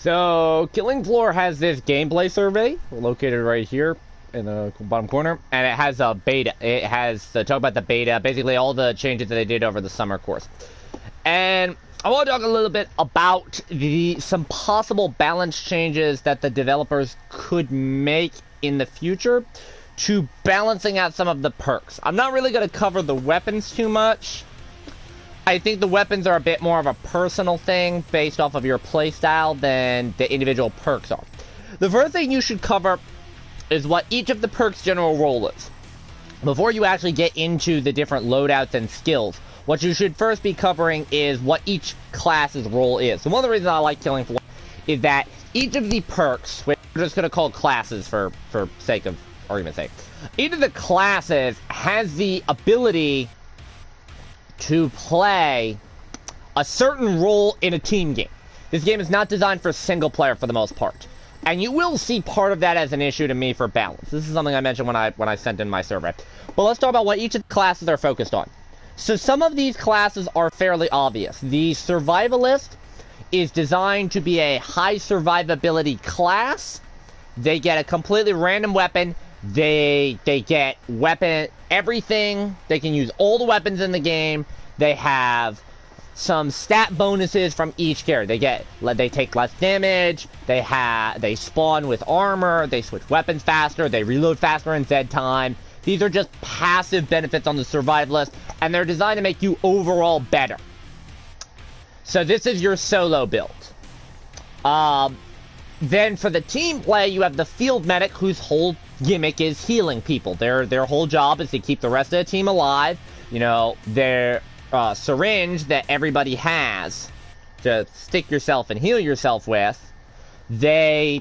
So, Killing Floor has this gameplay survey located right here in the bottom corner, and it has a beta. It has to talk about the beta, basically all the changes that they did over the summer course. And I want to talk a little bit about some possible balance changes that the developers could make in the future to balancing out some of the perks. I'm not really going to cover the weapons too much. I think the weapons are a bit more of a personal thing based off of your playstyle than the individual perks are. The first thing you should cover is what each of the perks' general role is. Before you actually get into the different loadouts and skills, what you should first be covering is what each class's role is. So one of the reasons I like Killing Floor is that each of the perks, which we're just going to call classes for sake of argument's sake, each of the classes has the ability to play a certain role in a team game. This game is not designed for single player for the most part. And you will see part of that as an issue to me for balance. This is something I mentioned when I sent in my survey. But let's talk about what each of the classes are focused on. So some of these classes are fairly obvious. The Survivalist is designed to be a high survivability class. They get a completely random weapon. They get weapon everything. They can use all the weapons in the game. They have some stat bonuses from each character. They take less damage. They spawn with armor. They switch weapons faster. They reload faster in Z time. These are just passive benefits on the Survivalist, and they're designed to make you overall better. So this is your solo build. Then for the team play, you have the Field Medic, whose whole gimmick is healing people. Their whole job is to keep the rest of the team alive. You know, their syringe that everybody has to stick yourself and heal yourself with, their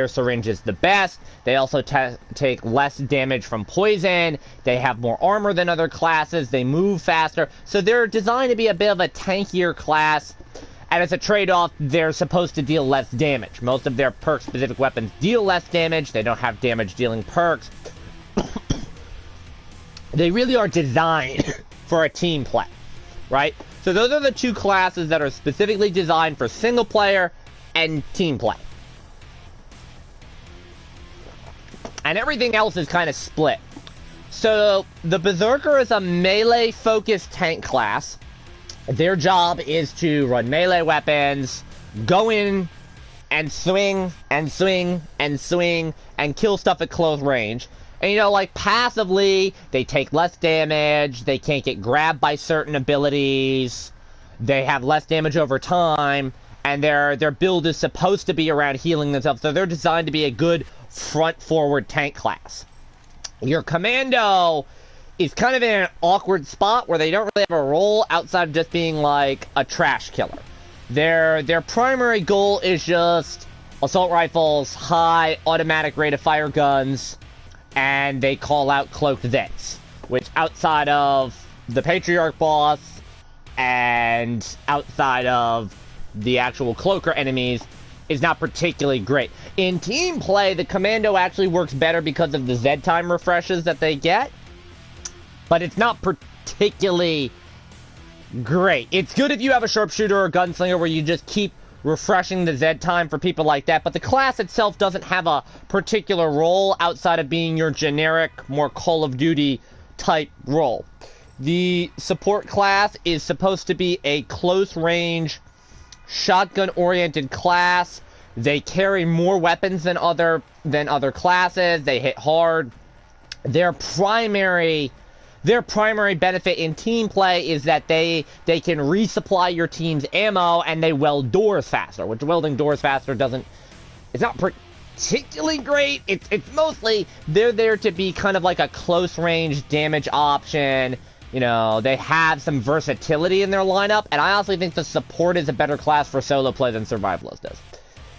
syringe is the best. They also take less damage from poison. They have more armor than other classes. They move faster. So they're designed to be a bit of a tankier class. And as a trade-off, they're supposed to deal less damage. Most of their perk-specific weapons deal less damage. They don't have damage-dealing perks. They really are designed for a team play, right? So those are the two classes that are specifically designed for single-player and team play. And everything else is kind of split. So the Berserker is a melee-focused tank class. Their job is to run melee weapons, go in and swing and swing and swing and kill stuff at close range. And, you know, like, passively, they take less damage, they can't get grabbed by certain abilities, they have less damage over time, and their build is supposed to be around healing themselves, so they're designed to be a good front-forward tank class. Your Commando is kind of in an awkward spot where they don't really have a role outside of just being like a trash killer. Their primary goal is just assault rifles, high automatic rate of fire guns, and they call out cloaked Zeds, which outside of the Patriarch boss and outside of the actual cloaker enemies is not particularly great. In team play, the Commando actually works better because of the Z time refreshes that they get. But it's not particularly great. It's good if you have a Sharpshooter or Gunslinger where you just keep refreshing the Z time for people like that. But the class itself doesn't have a particular role outside of being your generic, more Call of Duty type role. The support class is supposed to be a close-range, shotgun-oriented class. They carry more weapons than other classes. They hit hard. Their primary benefit in team play is that they can resupply your team's ammo, and they weld doors faster, which welding doors faster it's not particularly great. It's mostly, they're there to be kind of like a close-range damage option. You know, they have some versatility in their lineup, and I honestly think the support is a better class for solo play than Survivalist is.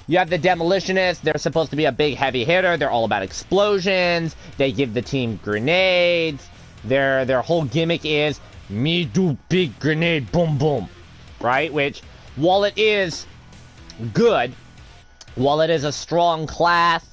You have the Demolitionists. They're supposed to be a big heavy hitter. They're all about explosions. They give the team grenades. Their whole gimmick is, me do big grenade boom boom, right? Which, while it is good, while it is a strong class,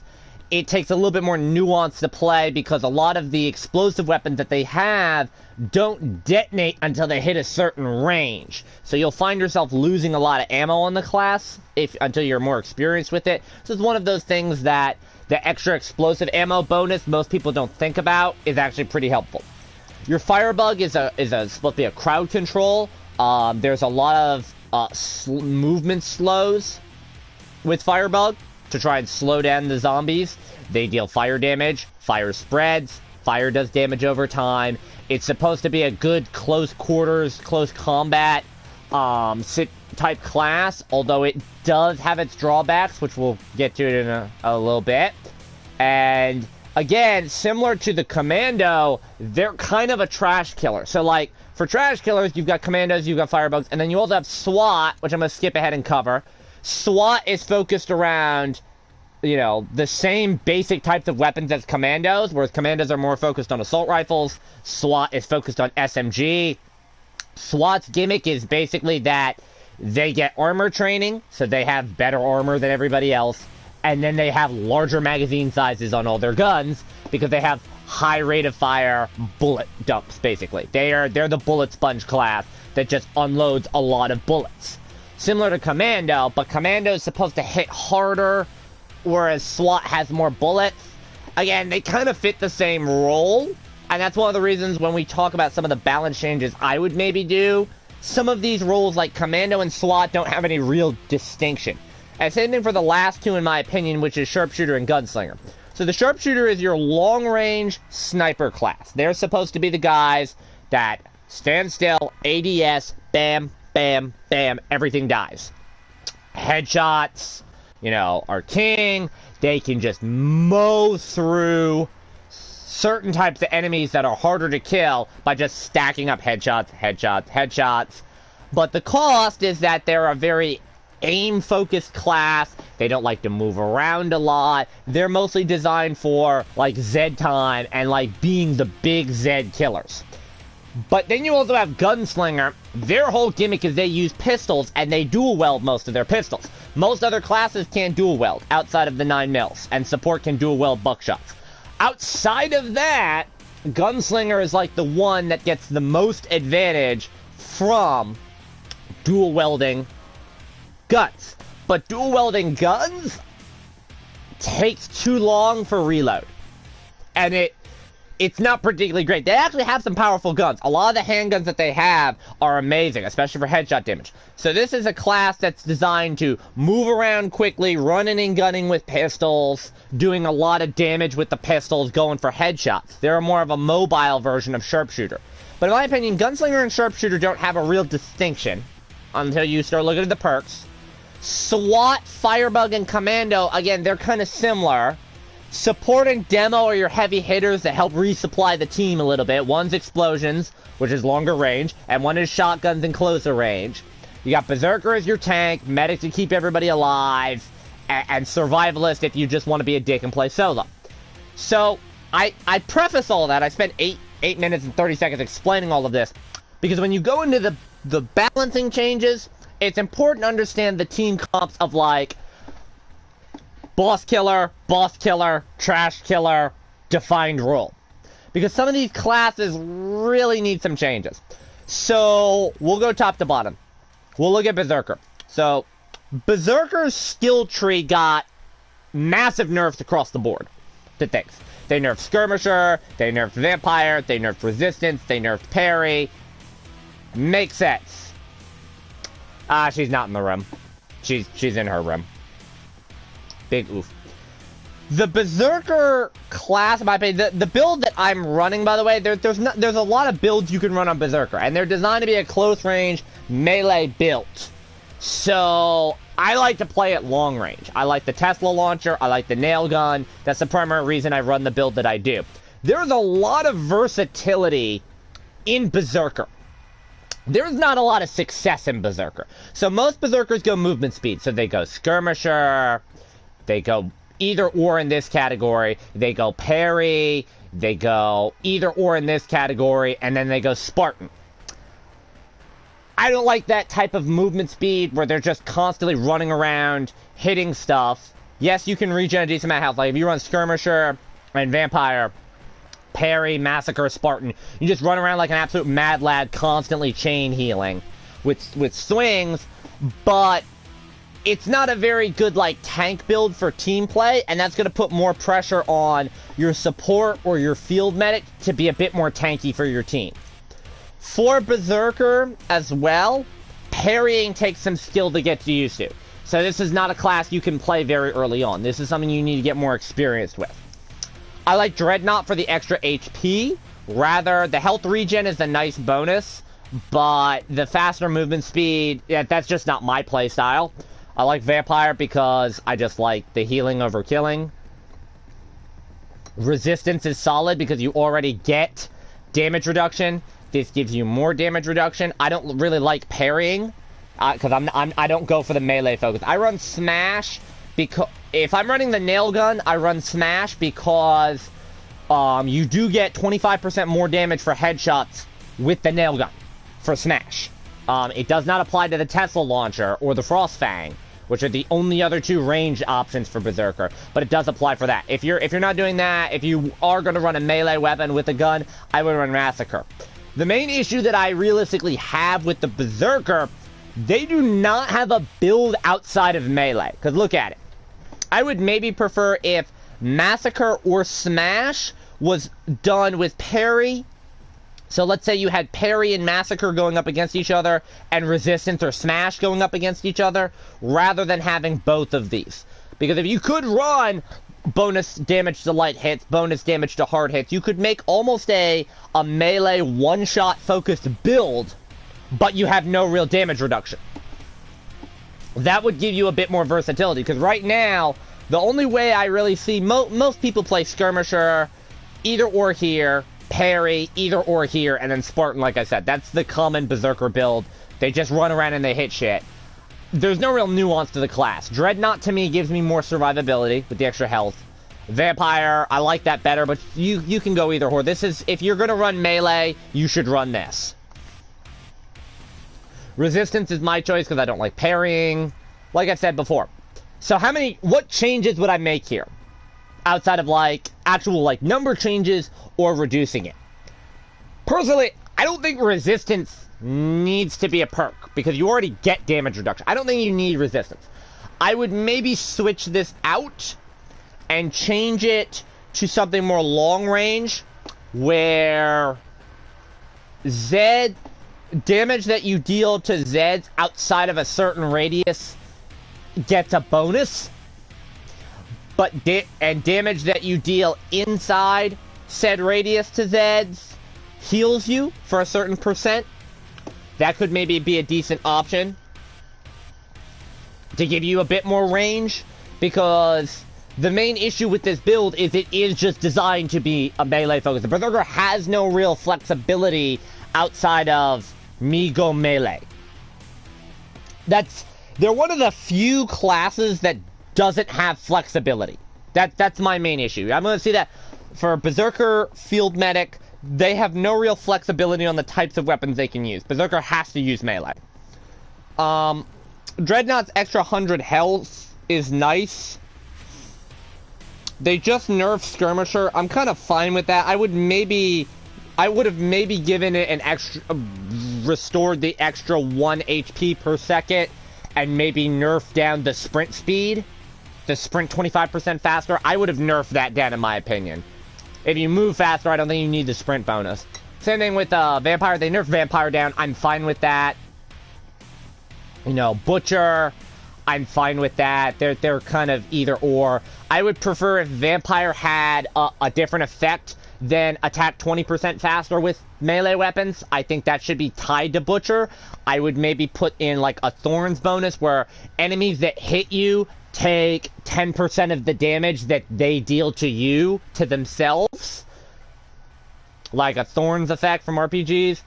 it takes a little bit more nuance to play because a lot of the explosive weapons that they have don't detonate until they hit a certain range. So you'll find yourself losing a lot of ammo on the class until you're more experienced with it. So it's one of those things that the extra explosive ammo bonus most people don't think about is actually pretty helpful. Your Firebug is supposed to be a crowd control. There's a lot of movement slows with Firebug to try and slow down the zombies. They deal fire damage, fire spreads, fire does damage over time. It's supposed to be a good close quarters, close combat type class, although it does have its drawbacks, which we'll get to it in a little bit. And again, similar to the Commando, they're kind of a trash killer. So like, for trash killers, you've got Commandos, you've got Firebugs, and then you also have SWAT, which I'm going to skip ahead and cover. SWAT is focused around, you know, the same basic types of weapons as Commandos, whereas Commandos are more focused on assault rifles. SWAT is focused on SMG. SWAT's gimmick is basically that they get armor training, so they have better armor than everybody else, and then they have larger magazine sizes on all their guns because they have high rate of fire bullet dumps, basically. They're the bullet sponge class that just unloads a lot of bullets. Similar to Commando, but Commando is supposed to hit harder, whereas SWAT has more bullets. Again, they kind of fit the same role, and that's one of the reasons when we talk about some of the balance changes I would maybe do, some of these roles like Commando and SWAT don't have any real distinction. And same thing for the last two in my opinion, which is Sharpshooter and Gunslinger. So the Sharpshooter is your long-range sniper class. They're supposed to be the guys that stand still, ADS, bam, bam, bam, everything dies. Headshots, you know, are king. They can just mow through certain types of enemies that are harder to kill by just stacking up headshots, headshots, headshots. But the cost is that they're a very aim-focused class. They don't like to move around a lot. They're mostly designed for, like, Z time and, like, being the big Z killers. But then you also have Gunslinger. Their whole gimmick is they use pistols, and they dual weld most of their pistols. Most other classes can't dual weld outside of the 9mm, and support can dual weld buckshots. Outside of that, Gunslinger is like the one that gets the most advantage from dual welding guns. But dual welding guns takes too long for reload. And it's not particularly great. They actually have some powerful guns. A lot of the handguns that they have are amazing, especially for headshot damage. So this is a class that's designed to move around quickly, running and gunning with pistols, doing a lot of damage with the pistols, going for headshots. They're more of a mobile version of Sharpshooter. But in my opinion, Gunslinger and Sharpshooter don't have a real distinction until you start looking at the perks. SWAT, Firebug, and Commando, again, they're kind of similar. Support and Demo are your heavy hitters that help resupply the team a little bit. One's explosions, which is longer range, and one is shotguns and closer range. You got Berserker as your tank, Medic to keep everybody alive, and Survivalist if you just want to be a dick and play solo. So, I preface all that. I spent 8 minutes and 30 seconds explaining all of this, because when you go into the balancing changes, it's important to understand the team comps of, like, boss killer, trash killer, defined role. Because some of these classes really need some changes. So, we'll go top to bottom. We'll look at Berserker. So, Berserker's skill tree got massive nerfs across the board to things. They nerfed Skirmisher, they nerfed Vampire, they nerfed Resistance, they nerfed Parry. Makes sense. She's not in the room. She's in her room. Big oof. The Berserker class, in my opinion, the build that I'm running, by the way, there's a lot of builds you can run on Berserker, and they're designed to be a close-range melee build. So, I like to play at long range. I like the Tesla launcher, I like the nail gun. That's the primary reason I run the build that I do. There's a lot of versatility in Berserker. There's not a lot of success in Berserker. So most Berserkers go movement speed. So they go Skirmisher, they go either or in this category, they go Parry, they go either or in this category, and then they go Spartan. I don't like that type of movement speed where they're just constantly running around, hitting stuff. yes, you can regen a decent amount of health. Like, if you run Skirmisher and Vampire, Parry, Massacre, Spartan, you just run around like an absolute mad lad, constantly chain healing with swings, but it's not a very good, like, tank build for team play, and that's going to put more pressure on your support or your field medic to be a bit more tanky for your team. For Berserker as well, parrying takes some skill to get used to. So this is not a class you can play very early on. This is something you need to get more experienced with. I like Dreadnought for the extra HP. Rather, the health regen is a nice bonus, but the faster movement speed, yeah, that's just not my play style. I like Vampire because I just like the healing over killing. Resistance is solid because you already get damage reduction. This gives you more damage reduction. I don't really like parrying because I don't go for the melee focus. I run Smash because if I'm running the nail gun, I run Smash because you do get 25% more damage for headshots with the nail gun for Smash. It does not apply to the Tesla launcher or the Frost Fang, which are the only other two range options for Berserker, but it does apply for that. If you're not doing that, if you are going to run a melee weapon with a gun, I would run Massacre. The main issue that I realistically have with the Berserker, they do not have a build outside of melee. Because look at it. I would maybe prefer if Massacre or Smash was done with parry. So let's say you had parry and Massacre going up against each other, and Resistance or Smash going up against each other, rather than having both of these. Because if you could run bonus damage to light hits, bonus damage to hard hits, you could make almost a melee one-shot focused build, but you have no real damage reduction. That would give you a bit more versatility, because right now, the only way I really see most people play Skirmisher, either or here, parry, either or here, and then Spartan, like I said. That's the common Berserker build. They just run around and they hit shit. There's no real nuance to the class. Dreadnought, to me, gives me more survivability with the extra health. Vampire, I like that better, but you can go either or. This is, if you're going to run melee, you should run this. Resistance is my choice because I don't like parrying, like I said before. So what changes would I make here? Outside of, like, actual, like, number changes or reducing it. Personally, I don't think Resistance needs to be a perk, because you already get damage reduction. I don't think you need Resistance. I would maybe switch this out and change it to something more long range, where Z damage that you deal to Zeds outside of a certain radius gets a bonus, but damage that you deal inside said radius to Zeds heals you for a certain percent. That could maybe be a decent option to give you a bit more range, because the main issue with this build is it is just designed to be a melee focus. The Berserker has no real flexibility outside of me go melee. They're one of the few classes that doesn't have flexibility. That's my main issue. I'm going to see that for Berserker Field Medic, they have no real flexibility on the types of weapons they can use. Berserker has to use melee. Dreadnought's extra 100 health is nice. They just nerfed Skirmisher. I'm kind of fine with that. I would have maybe given it an extra, restored the extra 1 HP per second, and maybe nerfed down the sprint speed. The sprint 25% faster. I would have nerfed that down, in my opinion. If you move faster, I don't think you need the sprint bonus. Same thing with Vampire. They nerfed Vampire down. I'm fine with that. You know, Butcher, I'm fine with that. They're kind of either or. I would prefer if Vampire had a different effect than attack 20% faster with melee weapons. I think that should be tied to Butcher. I would maybe put in like a Thorns bonus where enemies that hit you take 10% of the damage that they deal to you to themselves. Like a Thorns effect from RPGs.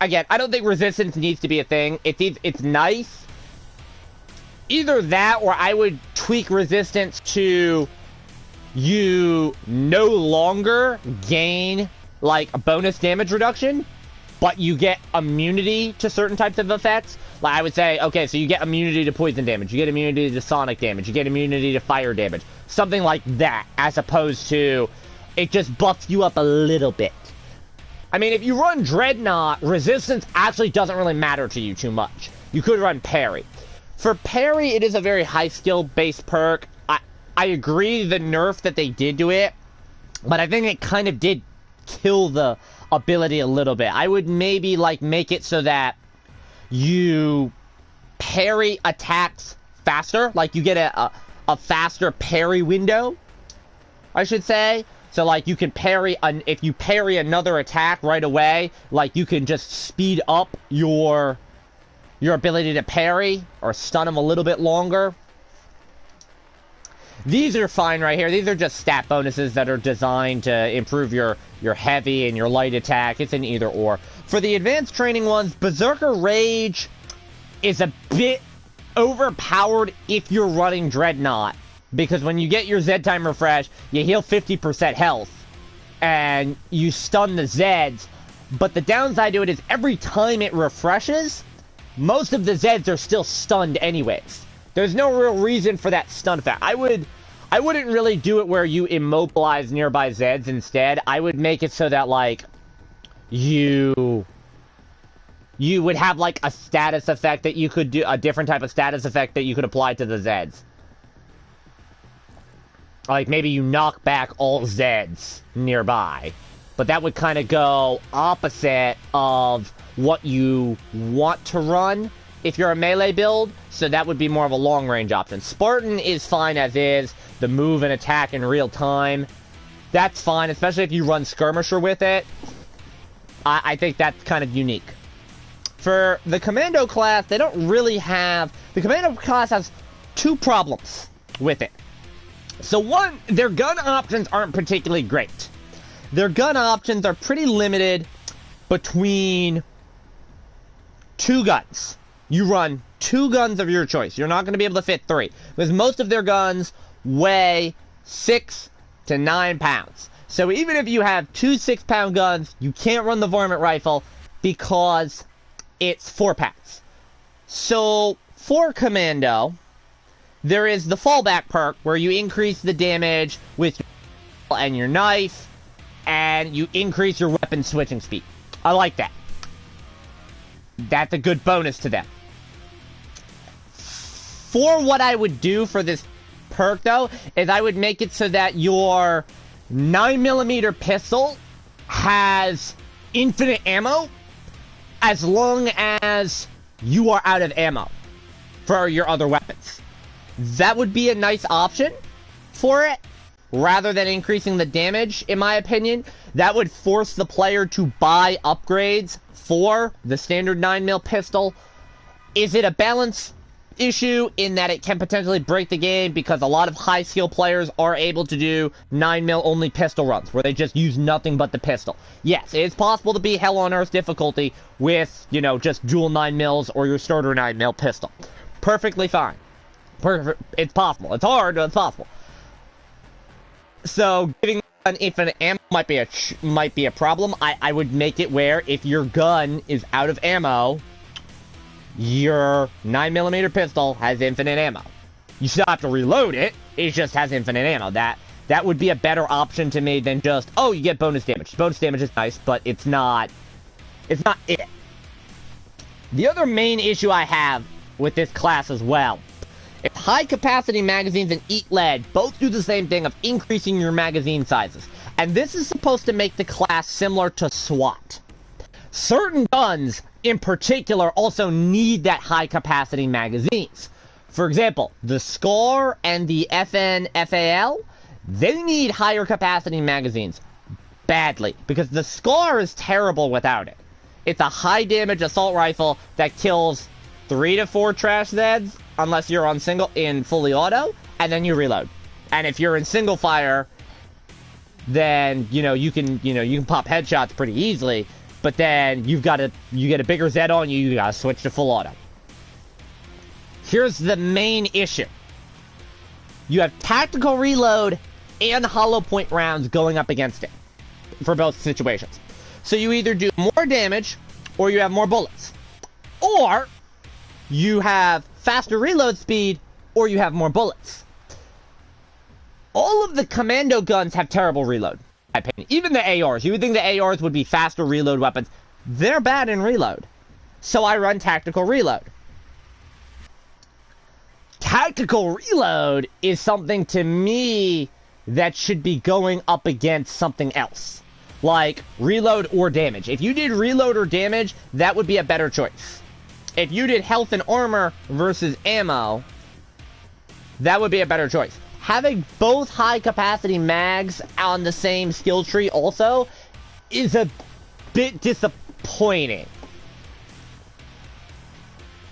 Again, I don't think Resistance needs to be a thing. It's nice. Either that, or I would tweak Resistance to you no longer gain like a bonus damage reduction. but you get immunity to certain types of effects. Like, I would say, okay, so you get immunity to poison damage, you get immunity to sonic damage, you get immunity to fire damage. Something like that, as opposed to, it just buffs you up a little bit. I mean, if you run Dreadnought, resistance actually doesn't really matter to you too much. You could run parry. For parry, it is a very high skill based perk. I agree the nerf that they did to it, but I think it kind of did kill the ability a little bit. I would maybe, like, make it so that you parry attacks faster. Like, you get a faster parry window, I should say. So, like, you can parry, if you parry another attack right away, like, you can just speed up your ability to parry, or stun them a little bit longer. These are fine right here. These are just stat bonuses that are designed to improve your heavy and your light attack. It's an either or. For the advanced training ones, Berserker Rage is a bit overpowered if you're running Dreadnought. Because when you get your Z-Time refresh, you heal 50% health. And you stun the Zeds. But the downside to it is every time it refreshes, most of the Zeds are still stunned anyways. There's no real reason for that stun effect. I wouldn't really do it where you immobilize nearby Zeds instead. I would make it so that, like, you would have, like, a status effect that you could do, a different type of status effect that you could apply to the Zeds. Like, maybe you knock back all Zeds nearby. But that would kind of go opposite of what you want to run if you're a melee build, so that would be more of a long-range option. Spartan is fine as is. The move and attack in real time, that's fine, especially if you run Skirmisher with it. I think that's kind of unique. For the Commando class, they don't really have... The Commando class has two problems with it. So one, their gun options aren't particularly great. Their gun options are pretty limited between two guns. You run two guns of your choice. You're not going to be able to fit three. Because most of their guns weigh 6 to 9 pounds. So even if you have two 6-pound guns, you can't run the Varmint Rifle because it's 4 pounds. So for Commando, there is the fallback perk where you increase the damage with your and your knife, and you increase your weapon switching speed. I like that. That's a good bonus to them. For what I would do for this perk, though, is I would make it so that your 9mm pistol has infinite ammo as long as you are out of ammo for your other weapons. That would be a nice option for it, rather than increasing the damage, in my opinion. That would force the player to buy upgrades for the standard 9mm pistol. Is it a balance issue in that it can potentially break the game because a lot of high skill players are able to do 9mm only pistol runs where they just use nothing but the pistol? Yes, it's possible to be hell on earth difficulty with, you know, just dual 9mm or your starter 9mm pistol. Perfectly fine. It's possible. It's hard, but it's possible. So giving an infinite ammo might be a problem. I would make it where if your gun is out of ammo, your 9mm pistol has infinite ammo. You still have to reload it. It just has infinite ammo. That would be a better option to me than just, oh, you get bonus damage. Bonus damage is nice, but it's not it. The other main issue I have with this class as well, if high capacity magazines and Eat Lead both do the same thing of increasing your magazine sizes. And this is supposed to make the class similar to SWAT. Certain guns, in particular, also need that high capacity magazines. For example, the SCAR and the FN-FAL, they need higher capacity magazines badly, because the SCAR is terrible without it. It's a high damage assault rifle that kills 3 to 4 trash Zeds, unless you're on fully auto, and then you reload. And if you're in single fire, then you can pop headshots pretty easily, but then you get a bigger Zed on you, you gotta switch to full auto. Here's the main issue. You have tactical reload and hollow point rounds going up against it for both situations. So you either do more damage or you have more bullets. Or you have faster reload speed, or you have more bullets. All of the Commando guns have terrible reload, in my opinion. Even the ARs. You would think the ARs would be faster reload weapons. They're bad in reload. So I run Tactical Reload. Tactical Reload is something to me that should be going up against something else. Like reload or damage. If you did reload or damage, that would be a better choice. If you did health and armor versus ammo, that would be a better choice. Having both high capacity mags on the same skill tree also is a bit disappointing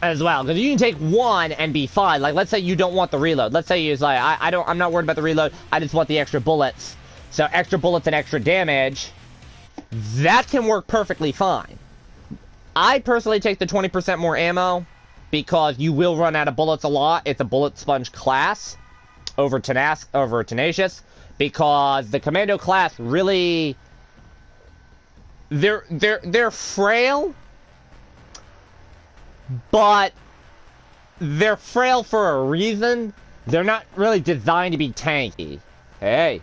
as well, because you can take one and be fine. Like, let's say you don't want the reload. Let's say you're like, I'm not worried about the reload. I just want the extra bullets. So extra bullets and extra damage, that can work perfectly fine. I personally take the 20% more ammo because you will run out of bullets a lot. It's a bullet sponge class over tenacious, because the Commando class really, they're frail, but they're frail for a reason. They're not really designed to be tanky. Hey,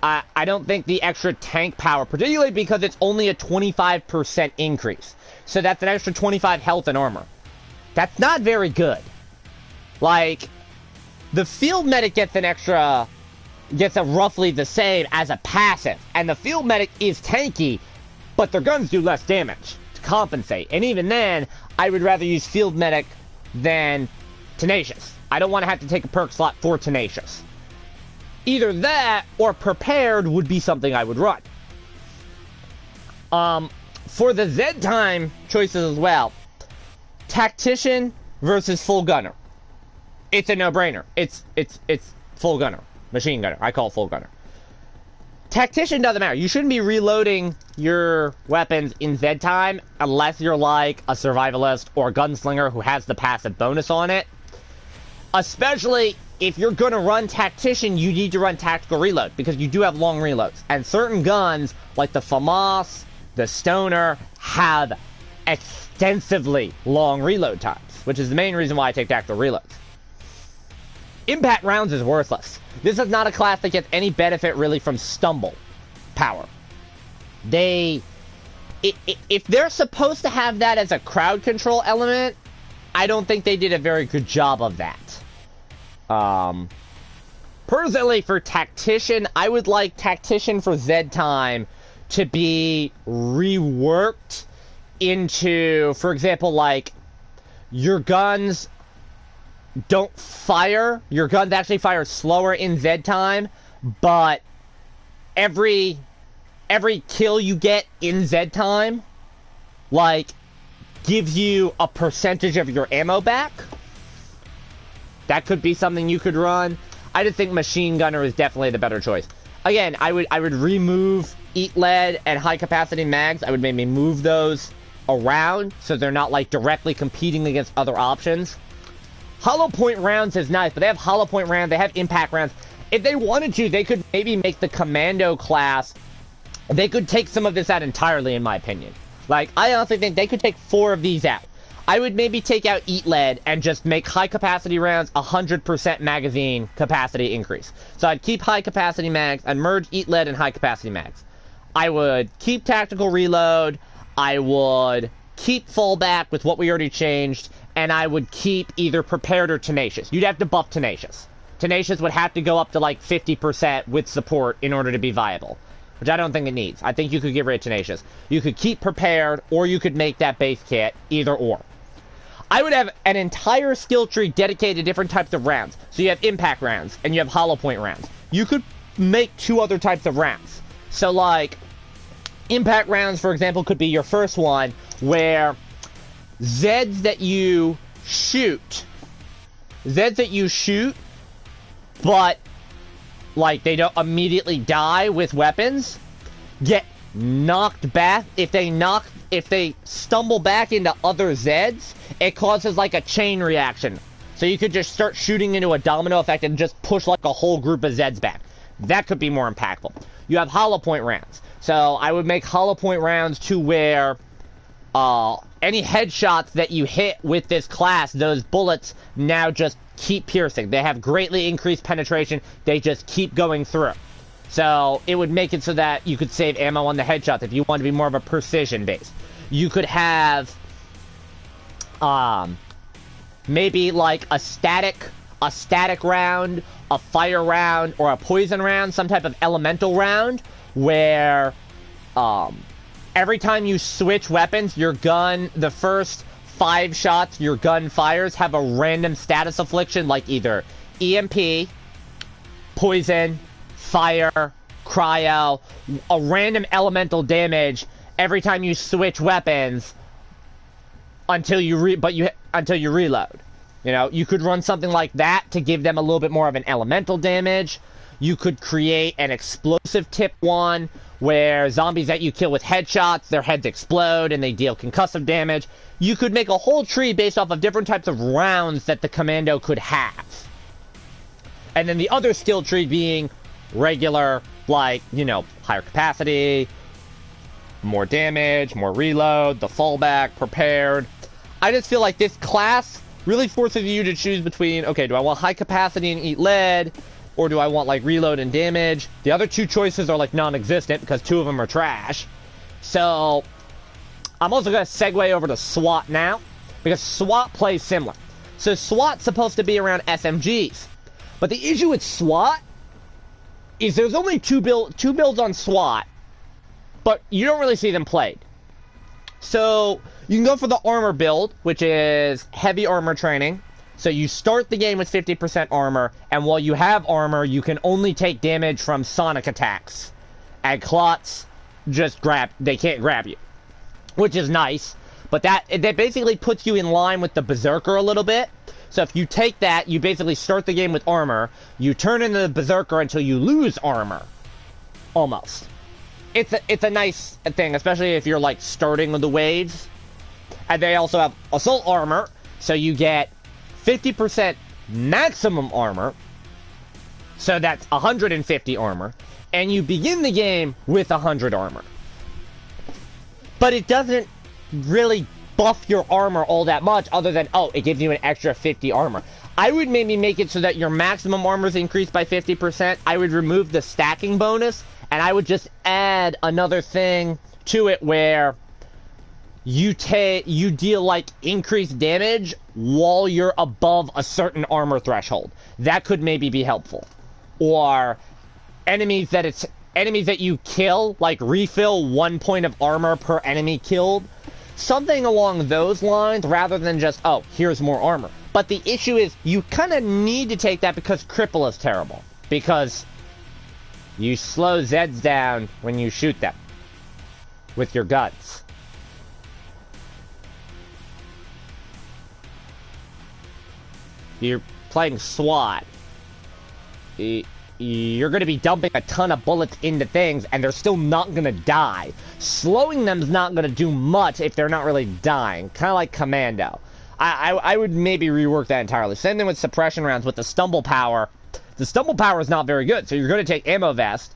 I don't think the extra tank power, particularly because it's only a 25% increase. So that's an extra 25 health and armor. That's not very good. Like, the field medic gets a roughly the same as a passive. And the field medic is tanky, but their guns do less damage to compensate. And even then, I would rather use field medic than tenacious. I don't want to have to take a perk slot for tenacious. Either that or prepared would be something I would run. For the Z time choices as well, Tactician versus Full Gunner. It's a no-brainer. It's Full Gunner. Machine Gunner. I call it Full Gunner. Tactician doesn't matter. You shouldn't be reloading your weapons in Z time unless you're like a Survivalist or a Gunslinger who has the passive bonus on it. Especially if you're going to run Tactician, you need to run Tactical Reload, because you do have long reloads. And certain guns, like the FAMAS, the Stoner, have extensively long reload times, which is the main reason why I take Tactical Reloads. Impact Rounds is worthless. This is not a class that gets any benefit really from stumble power. If they're supposed to have that as a crowd control element, I don't think they did a very good job of that. Personally, for Tactician, I would like Tactician for Z time to be reworked into, for example, like, your guns don't fire. Your guns actually fire slower in Z time, but every kill you get in Z time, like, gives you a percentage of your ammo back. That could be something you could run. I just think Machine Gunner is definitely the better choice. Again, I would remove Eat Lead and high capacity mags. I would maybe move those around so they're not like directly competing against other options. Hollow point rounds is nice, but they have hollow point rounds, they have impact rounds. If they wanted to, they could maybe make the Commando class, they could take some of this out entirely, in my opinion. Like, I honestly think they could take 4 of these out. I would maybe take out Eat Lead and just make high capacity rounds 100% magazine capacity increase. So I'd keep high capacity mags, I'd merge Eat Lead and high capacity mags. I would keep Tactical Reload, I would keep Fallback with what we already changed, and I would keep either Prepared or Tenacious. You'd have to buff Tenacious. Tenacious would have to go up to like 50% with support in order to be viable, which I don't think it needs. I think you could get rid of Tenacious. You could keep Prepared, or you could make that base kit, either or. I would have an entire skill tree dedicated to different types of rounds. So you have impact rounds, and you have hollow point rounds. You could make 2 other types of rounds. So like, impact rounds, for example, could be your first one, where Zeds that you shoot, but like they don't immediately die with weapons, get knocked back. If they stumble back into other Zeds, it causes like a chain reaction. So you could just start shooting into a domino effect and just push like a whole group of Zeds back. That could be more impactful. You have hollow point rounds. So I would make hollow point rounds to where any headshots that you hit with this class, those bullets now just keep piercing. They have greatly increased penetration. They just keep going through. So it would make it so that you could save ammo on the headshots if you want to be more of a precision base. You could have maybe like a static round, a fire round, or a poison round, some type of elemental round where every time you switch weapons, your gun, the first 5 shots your gun fires have a random status affliction, like either EMP, poison, fire, cryo, a random elemental damage every time you switch weapons until you reload. You know, you could run something like that to give them a little bit more of an elemental damage. You could create an explosive tip one where zombies that you kill with headshots, their heads explode and they deal concussive damage. You could make a whole tree based off of different types of rounds that the Commando could have. And then the other skill tree being regular, like, you know, higher capacity, more damage, more reload, the fallback, prepared. I just feel like this class really forces you to choose between, okay, do I want high capacity and eat lead, or do I want, like, reload and damage? The other 2 choices are, like, non-existent, because 2 of them are trash. So, I'm also going to segue over to SWAT now, because SWAT plays similar. So, SWAT's supposed to be around SMGs. But the issue with SWAT is there's only two builds on SWAT, but you don't really see them played. So, you can go for the armor build, which is heavy armor training. So you start the game with 50% armor, and while you have armor, you can only take damage from sonic attacks. And clots they can't grab you. Which is nice, but that basically puts you in line with the Berserker a little bit. So if you take that, you basically start the game with armor, you turn into the Berserker until you lose armor. Almost. It's a nice thing, especially if you're, like, starting with the waves. And they also have assault armor, so you get 50% maximum armor, so that's 150 armor, and you begin the game with 100 armor. But it doesn't really buff your armor all that much, other than, oh, it gives you an extra 50 armor. I would maybe make it so that your maximum armor is increased by 50%. I would remove the stacking bonus, and I would just add another thing to it where you deal, like, increased damage while you're above a certain armor threshold. That could maybe be helpful. Or enemies that you kill, like, refill 1 point of armor per enemy killed. Something along those lines, rather than just, oh, here's more armor. But the issue is, you kind of need to take that because Cripple is terrible. Because you slow Zeds down when you shoot them with your guns. You're playing SWAT. You're going to be dumping a ton of bullets into things, and they're still not going to die. Slowing them's not going to do much if they're not really dying. Kind of like Commando. I would maybe rework that entirely. Same thing with suppression rounds with the stumble power. The stumble power is not very good, so you're going to take ammo vest,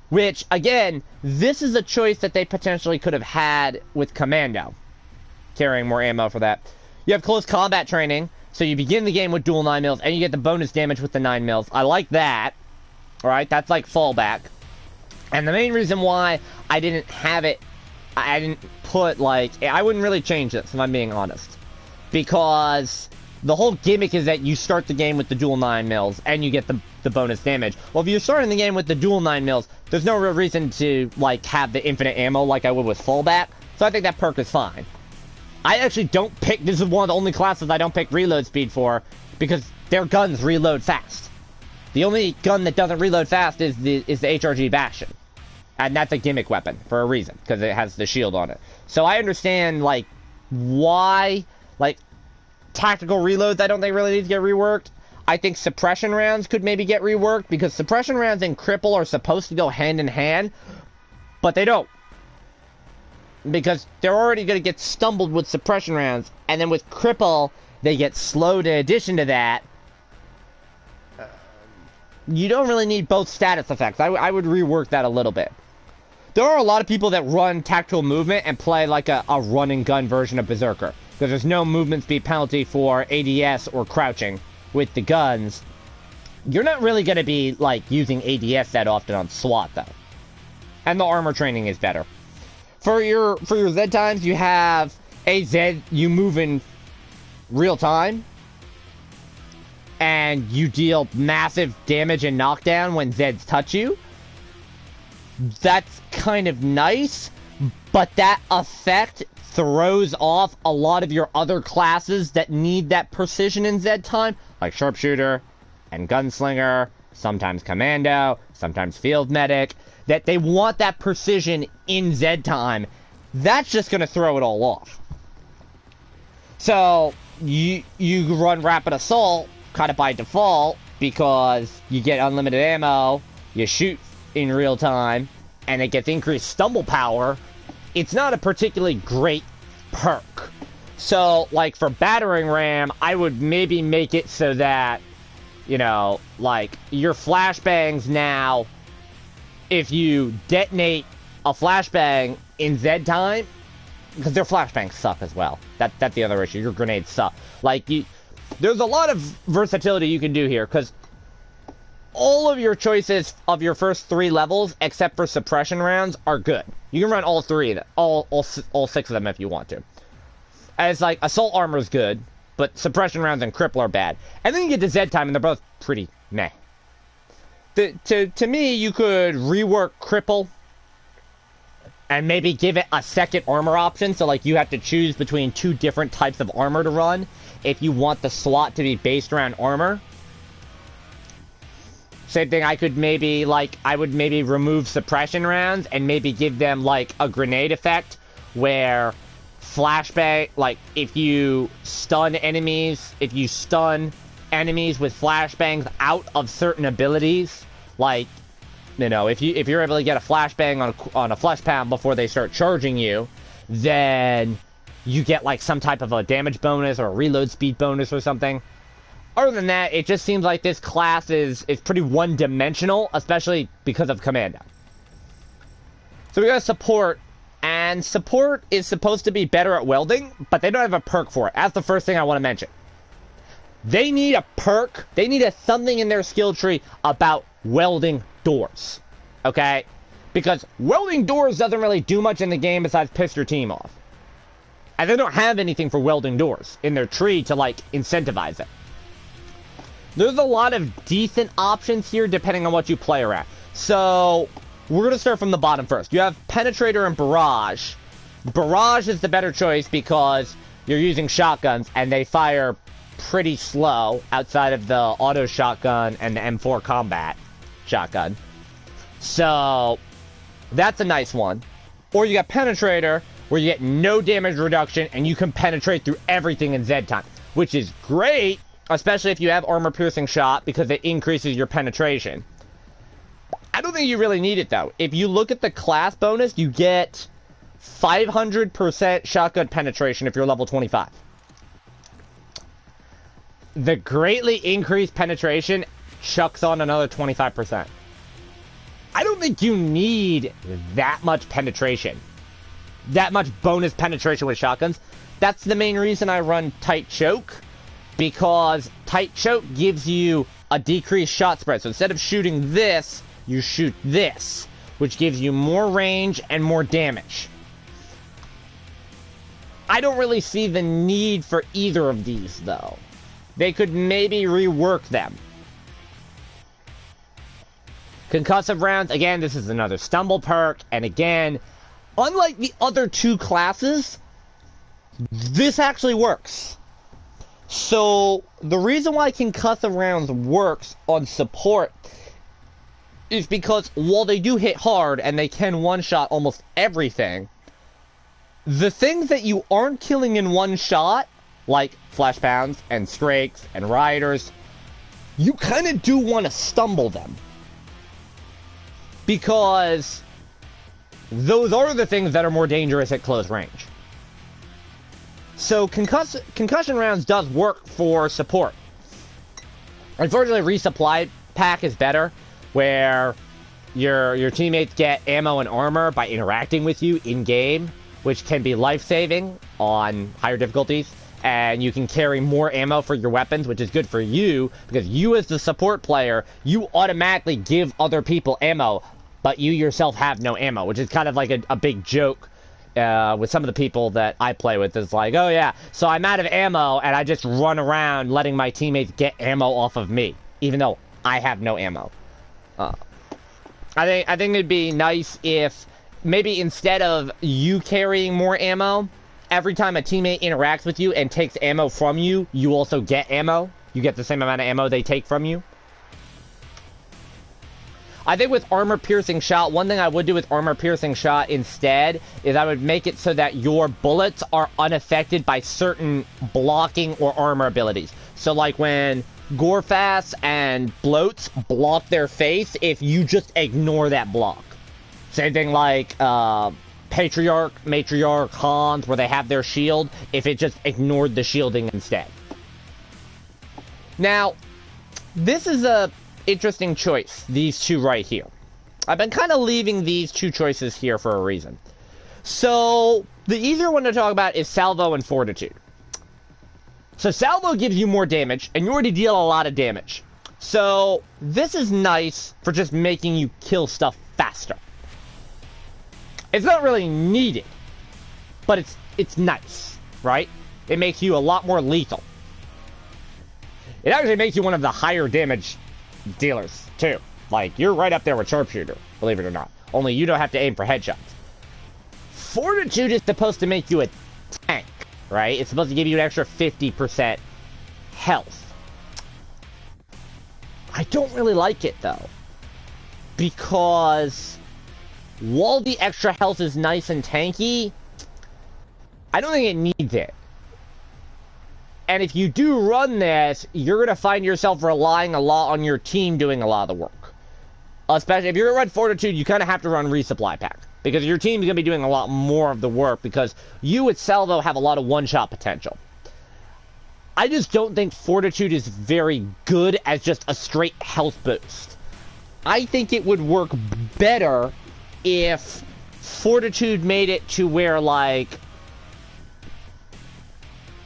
which, again, this is a choice that they potentially could have had with Commando. Carrying more ammo for that. You have close combat training. So you begin the game with dual 9mm, and you get the bonus damage with the 9mm. I like that. Alright, that's like fallback. And the main reason why I didn't have it, I didn't put, like, I wouldn't really change this, if I'm being honest. Because the whole gimmick is that you start the game with the dual 9mm, and you get the bonus damage. Well, if you're starting the game with the dual 9mm, there's no real reason to, like, have the infinite ammo like I would with fallback. So I think that perk is fine. I actually don't pick, this is one of the only classes I don't pick reload speed for, because their guns reload fast. The only gun that doesn't reload fast is the HRG Bastion. And that's a gimmick weapon, for a reason, because it has the shield on it. So I understand, like, why, like, tactical reloads I don't think really need to get reworked. I think suppression rounds could maybe get reworked, because suppression rounds and cripple are supposed to go hand in hand, but they don't. Because they're already going to get stumbled with suppression rounds, and then with cripple, they get slowed in addition to that. You don't really need both status effects. I would rework that a little bit. there are a lot of people that run tactical movement and play like a run and gun version of Berserker. Because there's no movement speed penalty for ADS or crouching with the guns. You're not really going to be, like, using ADS that often on SWAT, though. And the armor training is better. For your Z times, you have a Z, you move in real time. And you deal massive damage and knockdown when Zeds touch you. That's kind of nice, but that effect throws off a lot of your other classes that need that precision in Z time, like Sharpshooter and Gunslinger, sometimes Commando, sometimes Field Medic, that they want that precision in Z time. That's just going to throw it all off. So, you run Rapid Assault, kind of by default, because you get unlimited ammo, you shoot in real time, and it gets increased stumble power. It's not a particularly great perk. So, like, for battering ram, I would maybe make it so that, you know, like, your flashbangs now, if you detonate a flashbang in Z time, because their flashbangs suck as well. That's the other issue. Your grenades suck. Like, there's a lot of versatility you can do here, because all of your choices of your first 3 levels, except for suppression rounds, are good. You can run all 3 of them, all 6 of them if you want to. As like, assault armor is good, but suppression rounds and cripple are bad. And then you get to Z time, and they're both pretty meh. To me, you could rework cripple, and maybe give it a second armor option, so like you have to choose between 2 different types of armor to run, if you want the SWAT to be based around armor. Same thing, I would maybe remove suppression rounds and maybe give them, like, a grenade effect where flashbang, like, if you stun enemies with flashbangs out of certain abilities, like, you know, if you're able to get a flashbang on a flesh pound before they start charging you, then you get, like, some type of a damage bonus or a reload speed bonus or something. Other than that, it just seems like this class is pretty one-dimensional, especially because of Commando. So we got support, and support is supposed to be better at welding, but they don't have a perk for it. That's the first thing I want to mention. They need a perk, they need something in their skill tree about welding doors, okay? Because welding doors doesn't really do much in the game besides piss your team off. And they don't have anything for welding doors in their tree to, like, incentivize it. There's a lot of decent options here depending on what you play around. So, we're going to start from the bottom first. You have Penetrator and Barrage. Barrage is the better choice because you're using shotguns and they fire pretty slow outside of the auto shotgun and the M4 combat shotgun. So, that's a nice one. Or you got Penetrator, where you get no damage reduction and you can penetrate through everything in Z time, which is great, especially if you have armor-piercing shot, because it increases your penetration. I don't think you really need it, though. If you look at the class bonus, you get 500% shotgun penetration if you're level 25. The greatly increased penetration chucks on another 25%. I don't think you need that much penetration. That much bonus penetration with shotguns. That's the main reason I run Tight Choke, because Tight Choke gives you a decreased shot spread. So instead of shooting this, you shoot this, which gives you more range and more damage. I don't really see the need for either of these, though. They could maybe rework them. Concussive Rounds, again, this is another stumble perk, and again, unlike the other 2 classes, this actually works. So, the reason why Concussive Rounds works on support is because while they do hit hard and they can one-shot almost everything, the things that you aren't killing in one shot, like flash pounds and scrakes and rioters, you kind of do want to stumble them. Because those are the things that are more dangerous at close range. So concussion rounds does work for support. Unfortunately, resupply pack is better, where your teammates get ammo and armor by interacting with you in-game, which can be life-saving on higher difficulties. And you can carry more ammo for your weapons, which is good for you, because you as the support player, you automatically give other people ammo, but you yourself have no ammo, which is kind of like a big joke with some of the people that I play with. It's like, oh yeah, so I'm out of ammo, and I just run around letting my teammates get ammo off of me, even though I have no ammo. I think it'd be nice if maybe instead of you carrying more ammo, every time a teammate interacts with you and takes ammo from you, you also get ammo. You get the same amount of ammo they take from you. I think with armor-piercing shot, one thing I would do with armor-piercing shot instead is I would make it so that your bullets are unaffected by certain blocking or armor abilities. So like when Gorefast and Bloats block their face, if you just ignore that block. Same thing like Patriarch, Matriarch, Hans, where they have their shield, if it just ignored the shielding instead. Now, this is a interesting choice, these two right here. I've been kind of leaving these two choices here for a reason. So, the easier one to talk about is Salvo and Fortitude. So, Salvo gives you more damage, and you already deal a lot of damage. So, this is nice for just making you kill stuff faster. It's not really needed, but it's nice, right? It makes you a lot more lethal. It actually makes you one of the higher damage dealers, too. Like, you're right up there with Sharpshooter, believe it or not. Only you don't have to aim for headshots. Fortitude is supposed to make you a tank, right? It's supposed to give you an extra 50% health. I don't really like it, though. Because while the extra health is nice and tanky, I don't think it needs it. And if you do run this, you're going to find yourself relying a lot on your team doing a lot of the work. Especially if you're going to run Fortitude, you kind of have to run Resupply Pack. Because your team's going to be doing a lot more of the work, because you with Salvo have a lot of one-shot potential. I just don't think Fortitude is very good as just a straight health boost. I think it would work better if Fortitude made it to where, like,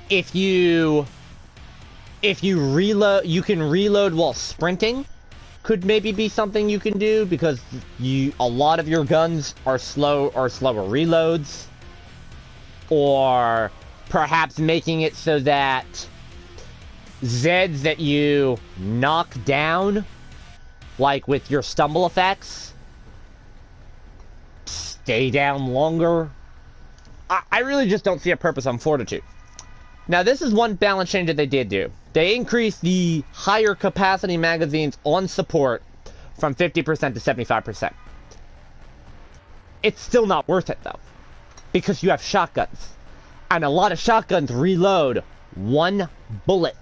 if you reload, you can reload while sprinting, could maybe be something you can do, because a lot of your guns are slower reloads. Or perhaps making it so that Zeds that you knock down, like with your stumble effects, stay down longer. I really just don't see a purpose on Fortitude. Now, this is one balance change that they did do. They increased the higher capacity magazines on support from 50% to 75%. It's still not worth it, though, because you have shotguns. And a lot of shotguns reload one bullet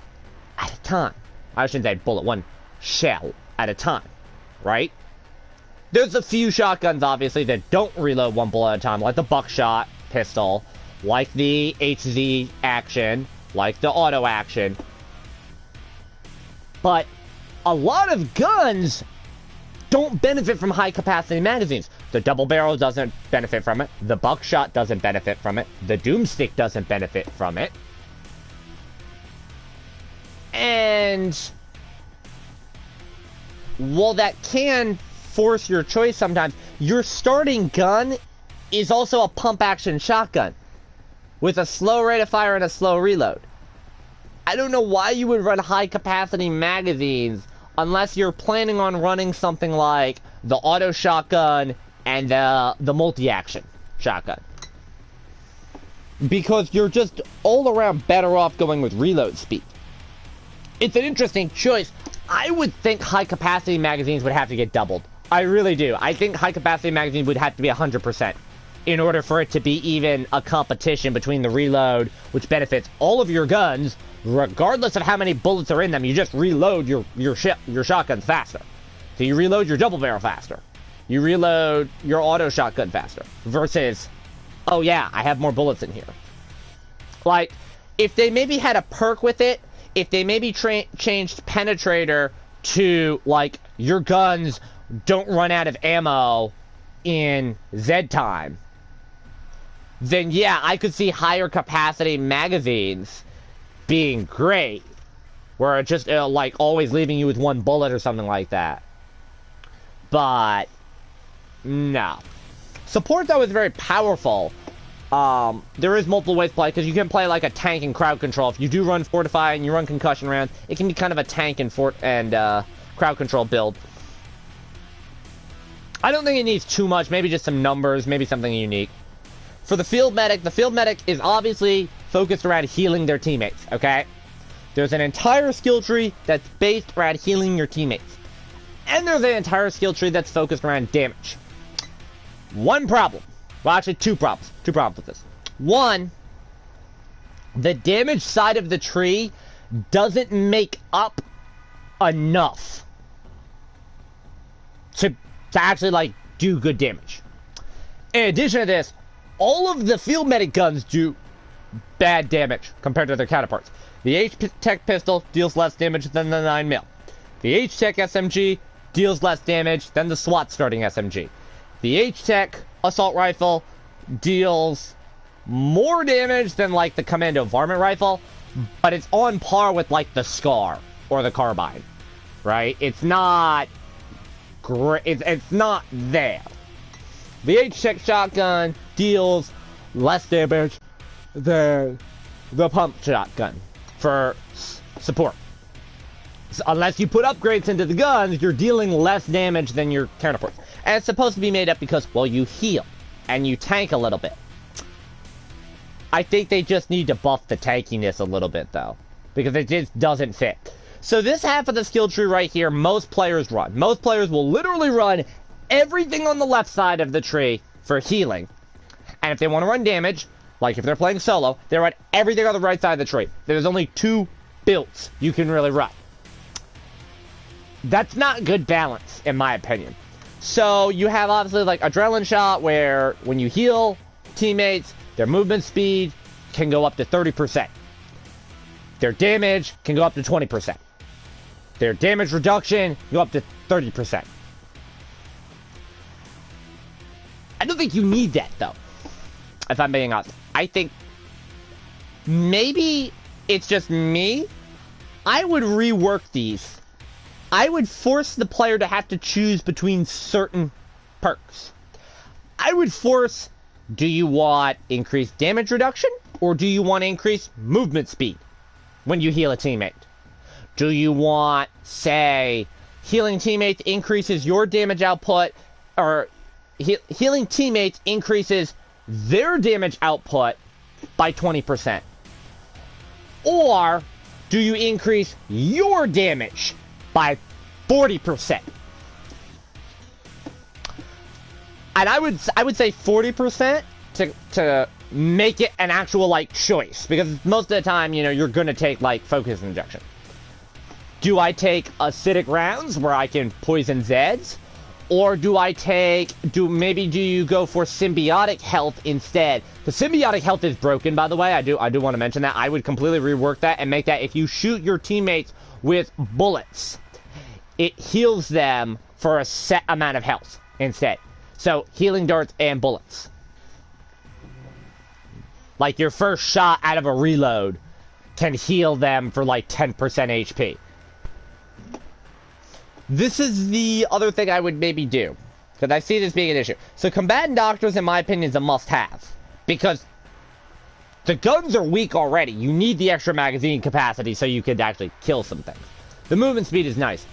at a time. I shouldn't say bullet, one shell at a time, right? There's a few shotguns, obviously, that don't reload one bullet at a time, like the buckshot pistol, like the HZ action, like the auto action. But a lot of guns don't benefit from high capacity magazines. The double barrel doesn't benefit from it. The buckshot doesn't benefit from it. The doomstick doesn't benefit from it. And while that can force your choice sometimes, your starting gun is also a pump action shotgun with a slow rate of fire and a slow reload. I don't know why you would run high capacity magazines unless you're planning on running something like the auto shotgun and the multi-action shotgun. Because you're just all around better off going with reload speed. It's an interesting choice. I would think high capacity magazines would have to get doubled. I really do. I think high capacity magazines would have to be 100% in order for it to be even a competition between the reload, which benefits all of your guns, regardless of how many bullets are in them. You just reload your shotguns faster. So you reload your double barrel faster. You reload your auto shotgun faster. Versus, oh yeah, I have more bullets in here. Like, if they maybe had a perk with it, if they maybe changed Penetrator to, like, your guns don't run out of ammo in Z time, then yeah, I could see higher capacity magazines being great, where it's just like always leaving you with one bullet or something like that. But no. Support, though, is very powerful. There is multiple ways to play, because you can play like a tank and crowd control. If you do run Fortify and you run Concussion Rounds, it can be kind of a tank and crowd control build. I don't think it needs too much, maybe just some numbers, maybe something unique. For the Field Medic is obviously focused around healing their teammates, okay? There's an entire skill tree that's based around healing your teammates. And there's an entire skill tree that's focused around damage. One problem. Well, actually, two problems. Two problems with this. One, the damage side of the tree doesn't make up enough to actually, like, do good damage. In addition to this, all of the Field Medic guns do bad damage compared to their counterparts. The H-Tech pistol deals less damage than the 9mm. The H-Tech SMG deals less damage than the Swat starting SMG. The H-Tech assault rifle deals more damage than, like, the Commando varmint rifle, but it's on par with, like, the Scar or the carbine, right? It's not great. It's not there. The H-Tech shotgun deals less damage than the pump shotgun for support. So unless you put upgrades into the guns, you're dealing less damage than your counterparts. And it's supposed to be made up because, well, you heal and you tank a little bit. I think they just need to buff the tankiness a little bit, though, because it just doesn't fit. So this half of the skill tree right here, most players run. Most players will literally run everything on the left side of the tree for healing. And if they want to run damage, like if they're playing solo, they run everything on the right side of the tree. There's only two builds you can really run. That's not good balance, in my opinion. So you have obviously like Adrenaline Shot, where when you heal teammates, their movement speed can go up to 30%. Their damage can go up to 20%. Their damage reduction can go up to 30%. I don't think you need that, though, if I'm being honest. I think maybe it's just me. I would rework these. I would force the player to have to choose between certain perks. I would force, do you want increased damage reduction, or do you want increased movement speed when you heal a teammate? Do you want, say, healing teammates increases your damage output, or healing teammates increases their damage output by 20%? Or do you increase your damage by 40%? And I would say 40% to make it an actual, like, choice, because most of the time, you know, you're gonna take, like, focus injection. Do I take acidic rounds where I can poison Zeds? Or do you go for symbiotic health instead? The symbiotic health is broken, by the way. I do want to mention that. I would completely rework that and make that if you shoot your teammates with bullets, it heals them for a set amount of health instead. So, healing darts and bullets. Like, your first shot out of a reload can heal them for like 10% HP. This is the other thing I would maybe do, because I see this being an issue. So Combatant Doctors, in my opinion, is a must-have, because the guns are weak already. You need the extra magazine capacity so you could actually kill some things. The movement speed is nice.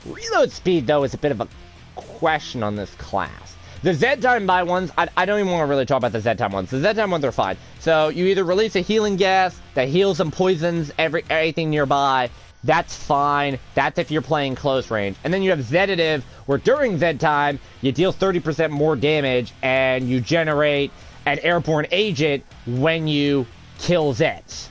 Reload speed, though, is a bit of a question on this class. The Z-Time buy ones, I don't even want to really talk about the Z-Time ones. The Z-Time ones are fine. So you either release a healing gas that heals and poisons everything nearby. That's fine. That's if you're playing close range. And then you have Zeditive, where during Z-Time, you deal 30% more damage, and you generate an airborne agent when you kill Zeds.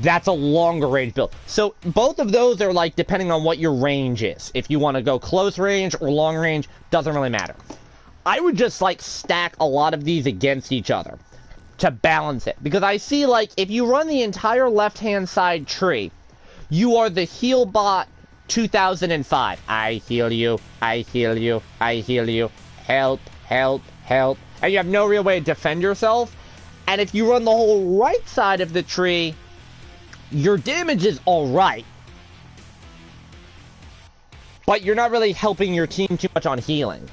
That's a longer range build. So both of those are, like, depending on what your range is. If you want to go close range or long range, doesn't really matter. I would just, like, stack a lot of these against each other to balance it. Because I see, like, if you run the entire left-hand side tree, you are the heal bot 2005. I heal you, I heal you, I heal you. Help, help, help. And you have no real way to defend yourself. And if you run the whole right side of the tree, your damage is alright. But you're not really helping your team too much on healing.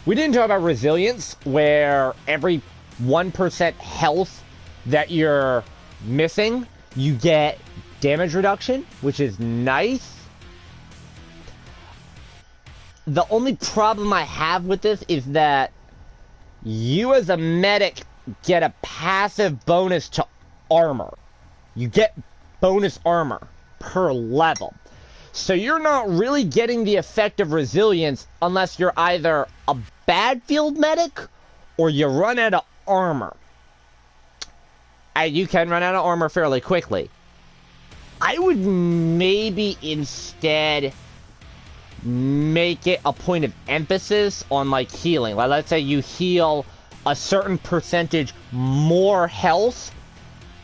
We didn't talk about resilience, where every 1% health that you're missing, you get damage reduction, which is nice. The only problem I have with this is that you as a medic get a passive bonus to armor. You get bonus armor per level. So you're not really getting the effect of resilience unless you're either a bad field medic or you run out of armor. And you can run out of armor fairly quickly. I would maybe instead make it a point of emphasis on like healing. Like, let's say you heal a certain percentage more health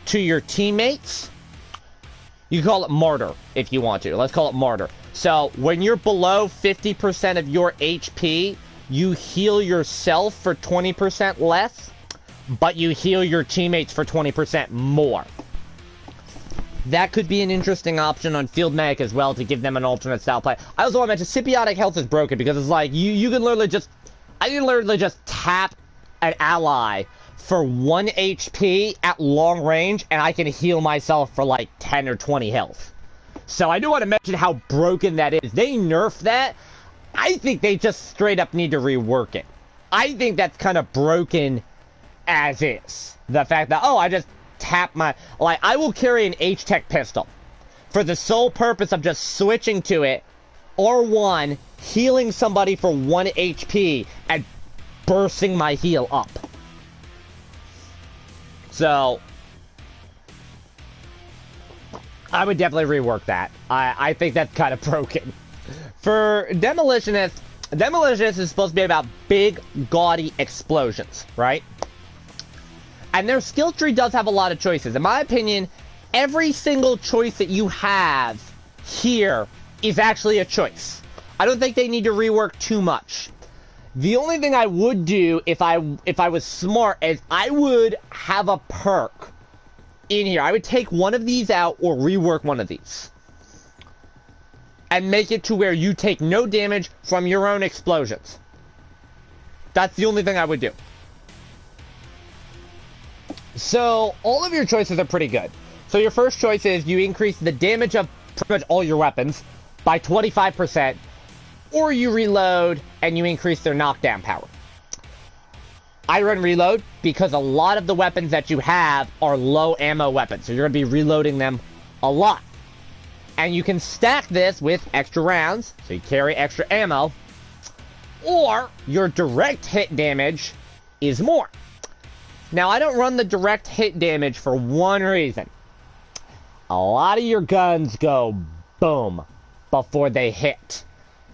to your teammates. You can call it martyr if you want to. Let's call it martyr. So when you're below 50% of your HP, you heal yourself for 20% less, but you heal your teammates for 20% more. That could be an interesting option on Field Medic as well, to give them an alternate style play. I also want to mention, symbiotic health is broken, because it's like, you can literally just, I can literally just tap an ally for 1 HP at long range, and I can heal myself for like 10 or 20 health. So I do want to mention how broken that is. They nerfed that. I think they just straight up need to rework it. I think that's kind of broken as is. The fact that, oh, I just tap my, like, I will carry an H-Tech pistol for the sole purpose of just switching to it, R1, healing somebody for 1 HP, and bursting my heal up. So I would definitely rework that. I think that's kind of broken. For Demolitionists, Demolitionists is supposed to be about big, gaudy explosions, right? And their skill tree does have a lot of choices. In my opinion, every single choice that you have here is actually a choice. I don't think they need to rework too much. The only thing I would do if I was smart is I would have a perk in here. I would take one of these out or rework one of these. And make it to where you take no damage from your own explosions. That's the only thing I would do. So, all of your choices are pretty good. So your first choice is you increase the damage of pretty much all your weapons by 25%, or you reload and you increase their knockdown power. I run reload because a lot of the weapons that you have are low ammo weapons, so you're going to be reloading them a lot. And you can stack this with extra rounds, so you carry extra ammo, or your direct hit damage is more. Now, I don't run the direct hit damage for one reason. A lot of your guns go boom before they hit.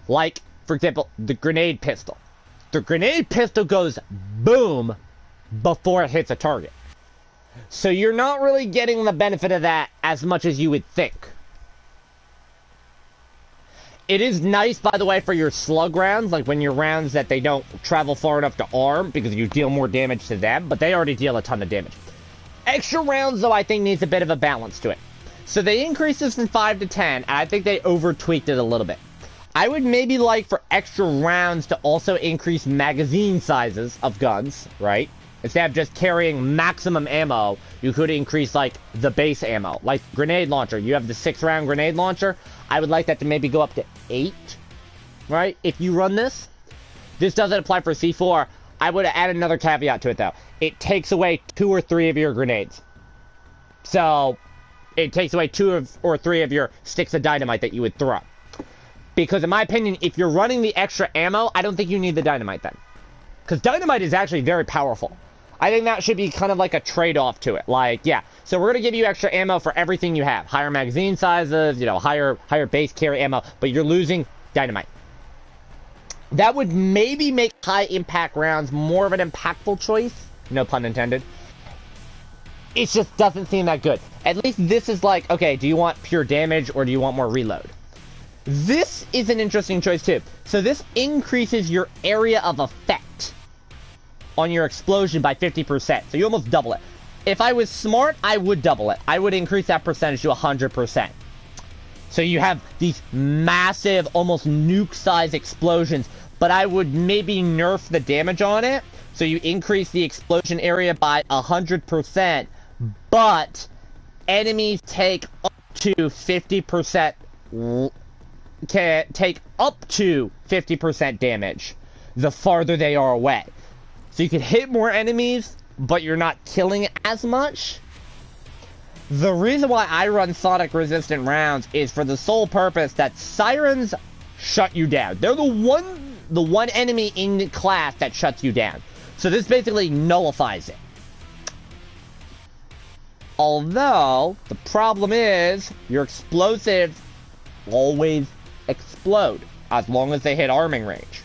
Like, for example, the grenade pistol. The grenade pistol goes boom before it hits a target. So you're not really getting the benefit of that as much as you would think. It is nice, by the way, for your slug rounds, like when your rounds that they don't travel far enough to arm, because you deal more damage to them, but they already deal a ton of damage. Extra rounds, though, I think needs a bit of a balance to it. So they increased this from 5 to 10, and I think they over-tweaked it a little bit. I would maybe like for extra rounds to also increase magazine sizes of guns, right? Instead of just carrying maximum ammo, you could increase, like, the base ammo. Like, grenade launcher. You have the 6-round grenade launcher. I would like that to maybe go up to 8, right? If you run this. This doesn't apply for C4. I would add another caveat to it, though. It takes away 2 or 3 of your grenades. So, it takes away 2 or 3 of your sticks of dynamite that you would throw. Because in my opinion, if you're running the extra ammo, I don't think you need the dynamite then. Because dynamite is actually very powerful. I think that should be kind of like a trade-off to it. Like, yeah, so we're going to give you extra ammo for everything you have. Higher magazine sizes, you know, higher base carry ammo, but you're losing dynamite. That would maybe make high-impact rounds more of an impactful choice. No pun intended. It just doesn't seem that good. At least this is like, okay, do you want pure damage or do you want more reload? This is an interesting choice too. So this increases your area of effect on your explosion by 50%. So you almost double it. If I was smart, I would double it. I would increase that percentage to 100%. So you have these massive, almost nuke-sized explosions, but I would maybe nerf the damage on it. So you increase the explosion area by 100%, but enemies take up to 50%, can take up to 50% damage the farther they are away. So you can hit more enemies, but you're not killing as much. The reason why I run sonic resistant rounds is for the sole purpose that sirens shut you down. They're the one enemy in the class that shuts you down. So this basically nullifies it. Although, the problem is, your explosives always explode, as long as they hit arming range.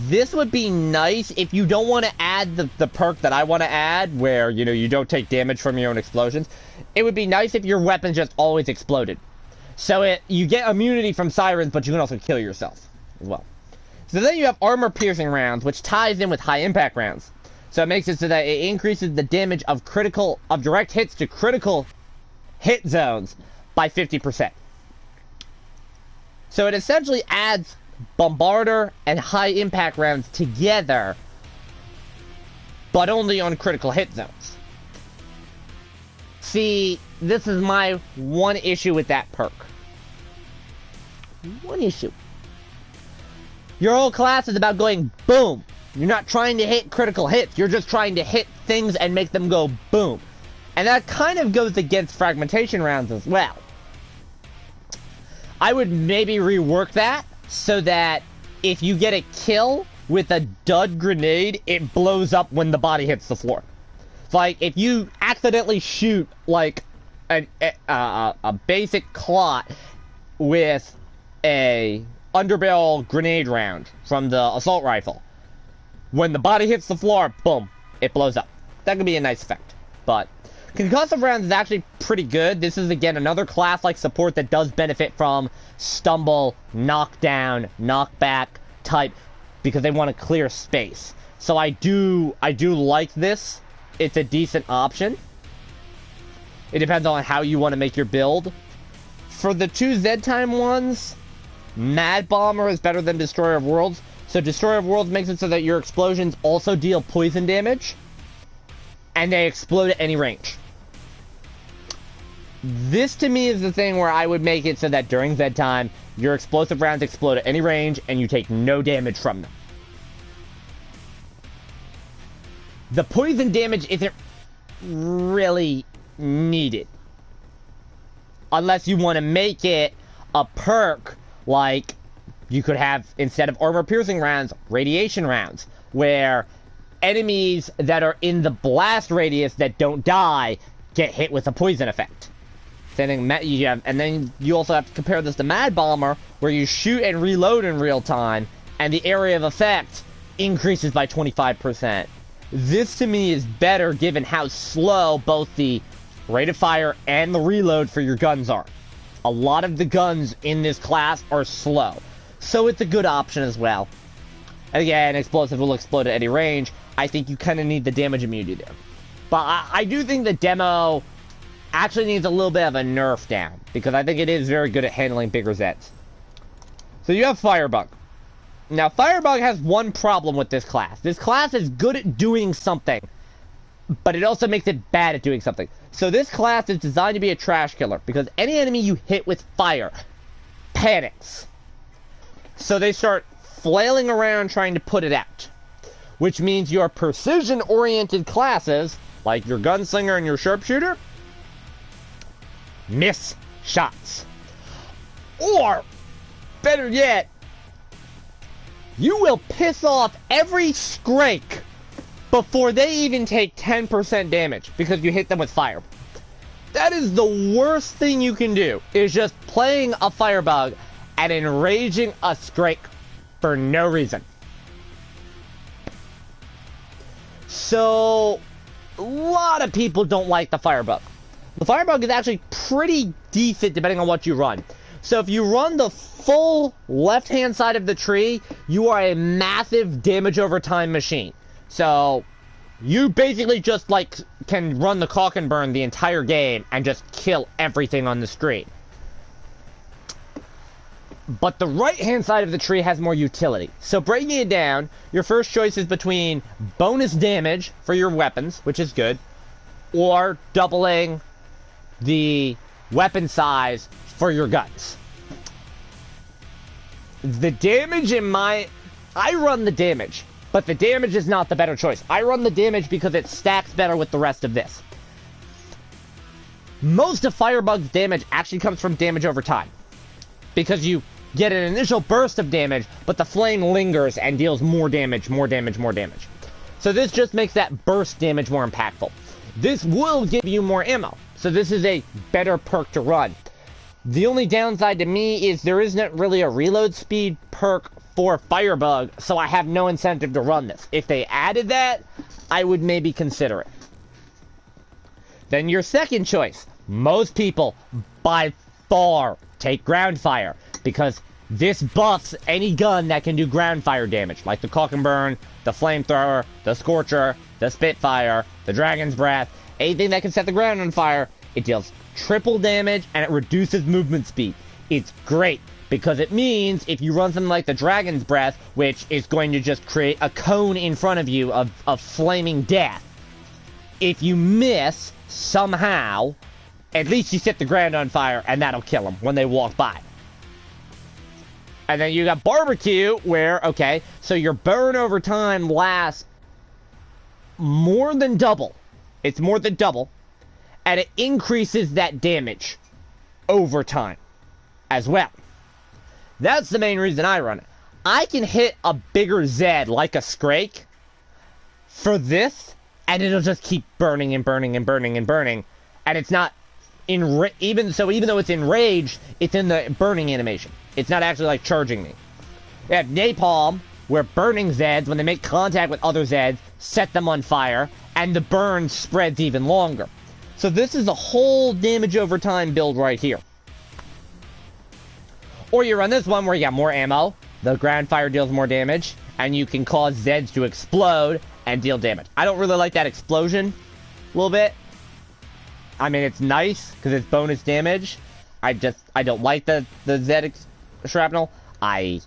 This would be nice if you don't want to add the perk that I want to add, where, you know, you don't take damage from your own explosions. It would be nice if your weapon just always exploded. So you get immunity from sirens, but you can also kill yourself as well. So then you have armor-piercing rounds, which ties in with high-impact rounds. So it makes it so that it increases the damage of direct hits to critical hit zones by 50%. So it essentially adds bombarder and high-impact rounds together, but only on critical hit zones. See, this is my one issue with that perk. One issue. Your whole class is about going boom. You're not trying to hit critical hits. You're just trying to hit things and make them go boom. And that kind of goes against fragmentation rounds as well. I would maybe rework that so that if you get a kill with a dud grenade, it blows up when the body hits the floor. Like, if you accidentally shoot, like, a basic clot with a underbarrel grenade round from the assault rifle, when the body hits the floor, boom, it blows up. That could be a nice effect. But concussive rounds is actually pretty good. This is, again, another class-like support that does benefit from stumble, knockdown, knockback type, because they want to clear space. So I do like this. It's a decent option. It depends on how you want to make your build. For the two Z-Time ones, Mad Bomber is better than Destroyer of Worlds. So Destroyer of Worlds makes it so that your explosions also deal poison damage, and they explode at any range. This, to me, is the thing where I would make it so that during Z-Time, your explosive rounds explode at any range, and you take no damage from them. The poison damage isn't really needed, unless you want to make it a perk, like you could have, instead of armor-piercing rounds, radiation rounds, where enemies that are in the blast radius that don't die get hit with a poison effect. And then you also have to compare this to Mad Bomber, where you shoot and reload in real time, and the area of effect increases by 25%. This, to me, is better given how slow both the rate of fire and the reload for your guns are. A lot of the guns in this class are slow, so it's a good option as well. And again, explosive will explode at any range. I think you kind of need the damage immunity there. But I do think the demo actually needs a little bit of a nerf down, because I think it is very good at handling bigger Zeds. So you have Firebug. Now, Firebug has one problem with this class. This class is good at doing something, but it also makes it bad at doing something. So this class is designed to be a trash killer, because any enemy you hit with fire panics. So they start flailing around trying to put it out, which means your precision-oriented classes, like your Gunslinger and your Sharpshooter, miss shots. Or, better yet, you will piss off every Scrake before they even take 10% damage, because you hit them with fire. That is the worst thing you can do, is just playing a Firebug and enraging a Scrake for no reason. So, a lot of people don't like the Firebug. The Firebug is actually pretty decent depending on what you run. So if you run the full left-hand side of the tree, you are a massive damage over time machine. So you basically just, like, can run the caulk and burn the entire game and just kill everything on the street. But the right-hand side of the tree has more utility. So breaking it down, your first choice is between bonus damage for your weapons, which is good, or doubling the weapon size for your guns. The damage I run the damage, but the damage is not the better choice. I run the damage because it stacks better with the rest of this. Most of Firebug's damage actually comes from damage over time, because you get an initial burst of damage, but the flame lingers and deals more damage, more damage, more damage. So this just makes that burst damage more impactful. This will give you more ammo, so this is a better perk to run. The only downside to me is there isn't really a reload speed perk for Firebug, so I have no incentive to run this. If they added that, I would maybe consider it. Then your second choice. Most people, by far, take ground fire, because this buffs any gun that can do ground fire damage, like the caulk and burn, the flamethrower, the scorcher, the spitfire, the dragon's breath, anything that can set the ground on fire. It deals triple damage, and it reduces movement speed. It's great, because it means if you run something like the Dragon's Breath, which is going to just create a cone in front of you of flaming death, if you miss, somehow, at least you set the ground on fire, and that'll kill them when they walk by. And then you got Barbecue, where, okay, so your burn over time lasts more than double. It's more than double. And it increases that damage over time as well. That's the main reason I run it. I can hit a bigger Zed like a Scrake for this, and it'll just keep burning and burning and burning and burning. And it's not even though it's enraged, it's in the burning animation. It's not actually like charging me. We have Napalm, where burning Zeds, when they make contact with other Zeds, set them on fire, and the burn spreads even longer. So this is a whole damage over time build right here. Or you run this one where you got more ammo, the ground fire deals more damage, and you can cause Zeds to explode and deal damage. I don't really like that explosion a little bit. I mean, it's nice because it's bonus damage. I don't like the Zed shrapnel. I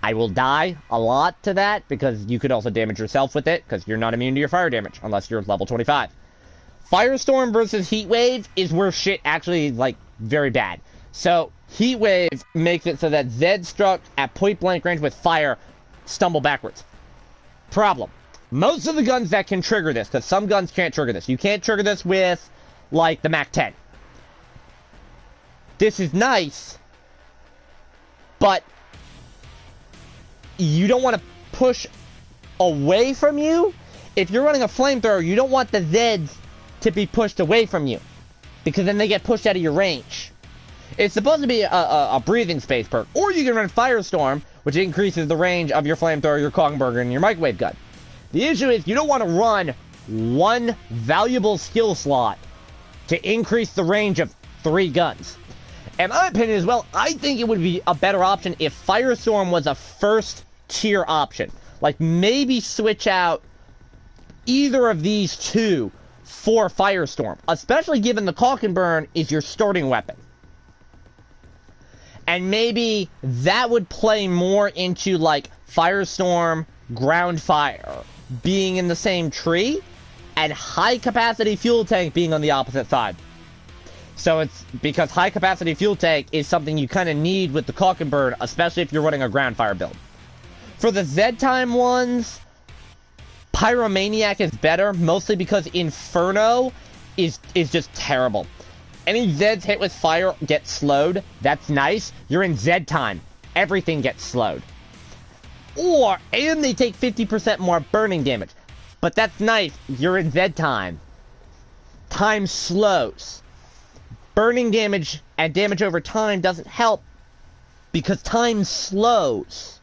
will die a lot to that because you could also damage yourself with it because you're not immune to your fire damage unless you're level 25. Firestorm versus Heatwave is where shit actually, like, very bad. So, Heatwave makes it so that Zed struck at point-blank range with fire stumble backwards. Problem. Most of the guns that can trigger this, because some guns can't trigger this. You can't trigger this with, like, the MAC-10. This is nice, but you don't want to push away from you. If you're running a flamethrower, you don't want the Zeds to be pushed away from you, because then they get pushed out of your range. It's supposed to be a breathing space perk, or you can run Firestorm, which increases the range of your flamethrower, your Kongburger, and your microwave gun. The issue is you don't want to run one valuable skill slot to increase the range of 3 guns. In my opinion as well, I think it would be a better option if Firestorm was a first tier option. Like, maybe switch out either of these two for Firestorm, especially given the caulk and burn is your starting weapon. And maybe that would play more into, like, Firestorm, ground fire being in the same tree, and high capacity fuel tank being on the opposite side. So it's because high capacity fuel tank is something you kind of need with the caulk and burn, especially if you're running a ground fire build. For the Z-Time ones, Pyromaniac is better, mostly because Inferno is just terrible. Any Zeds hit with fire get slowed. That's nice. You're in Z-Time. Everything gets slowed. And they take 50% more burning damage. But that's nice. You're in Z-Time. Time slows. Burning damage and damage over time doesn't help because time slows.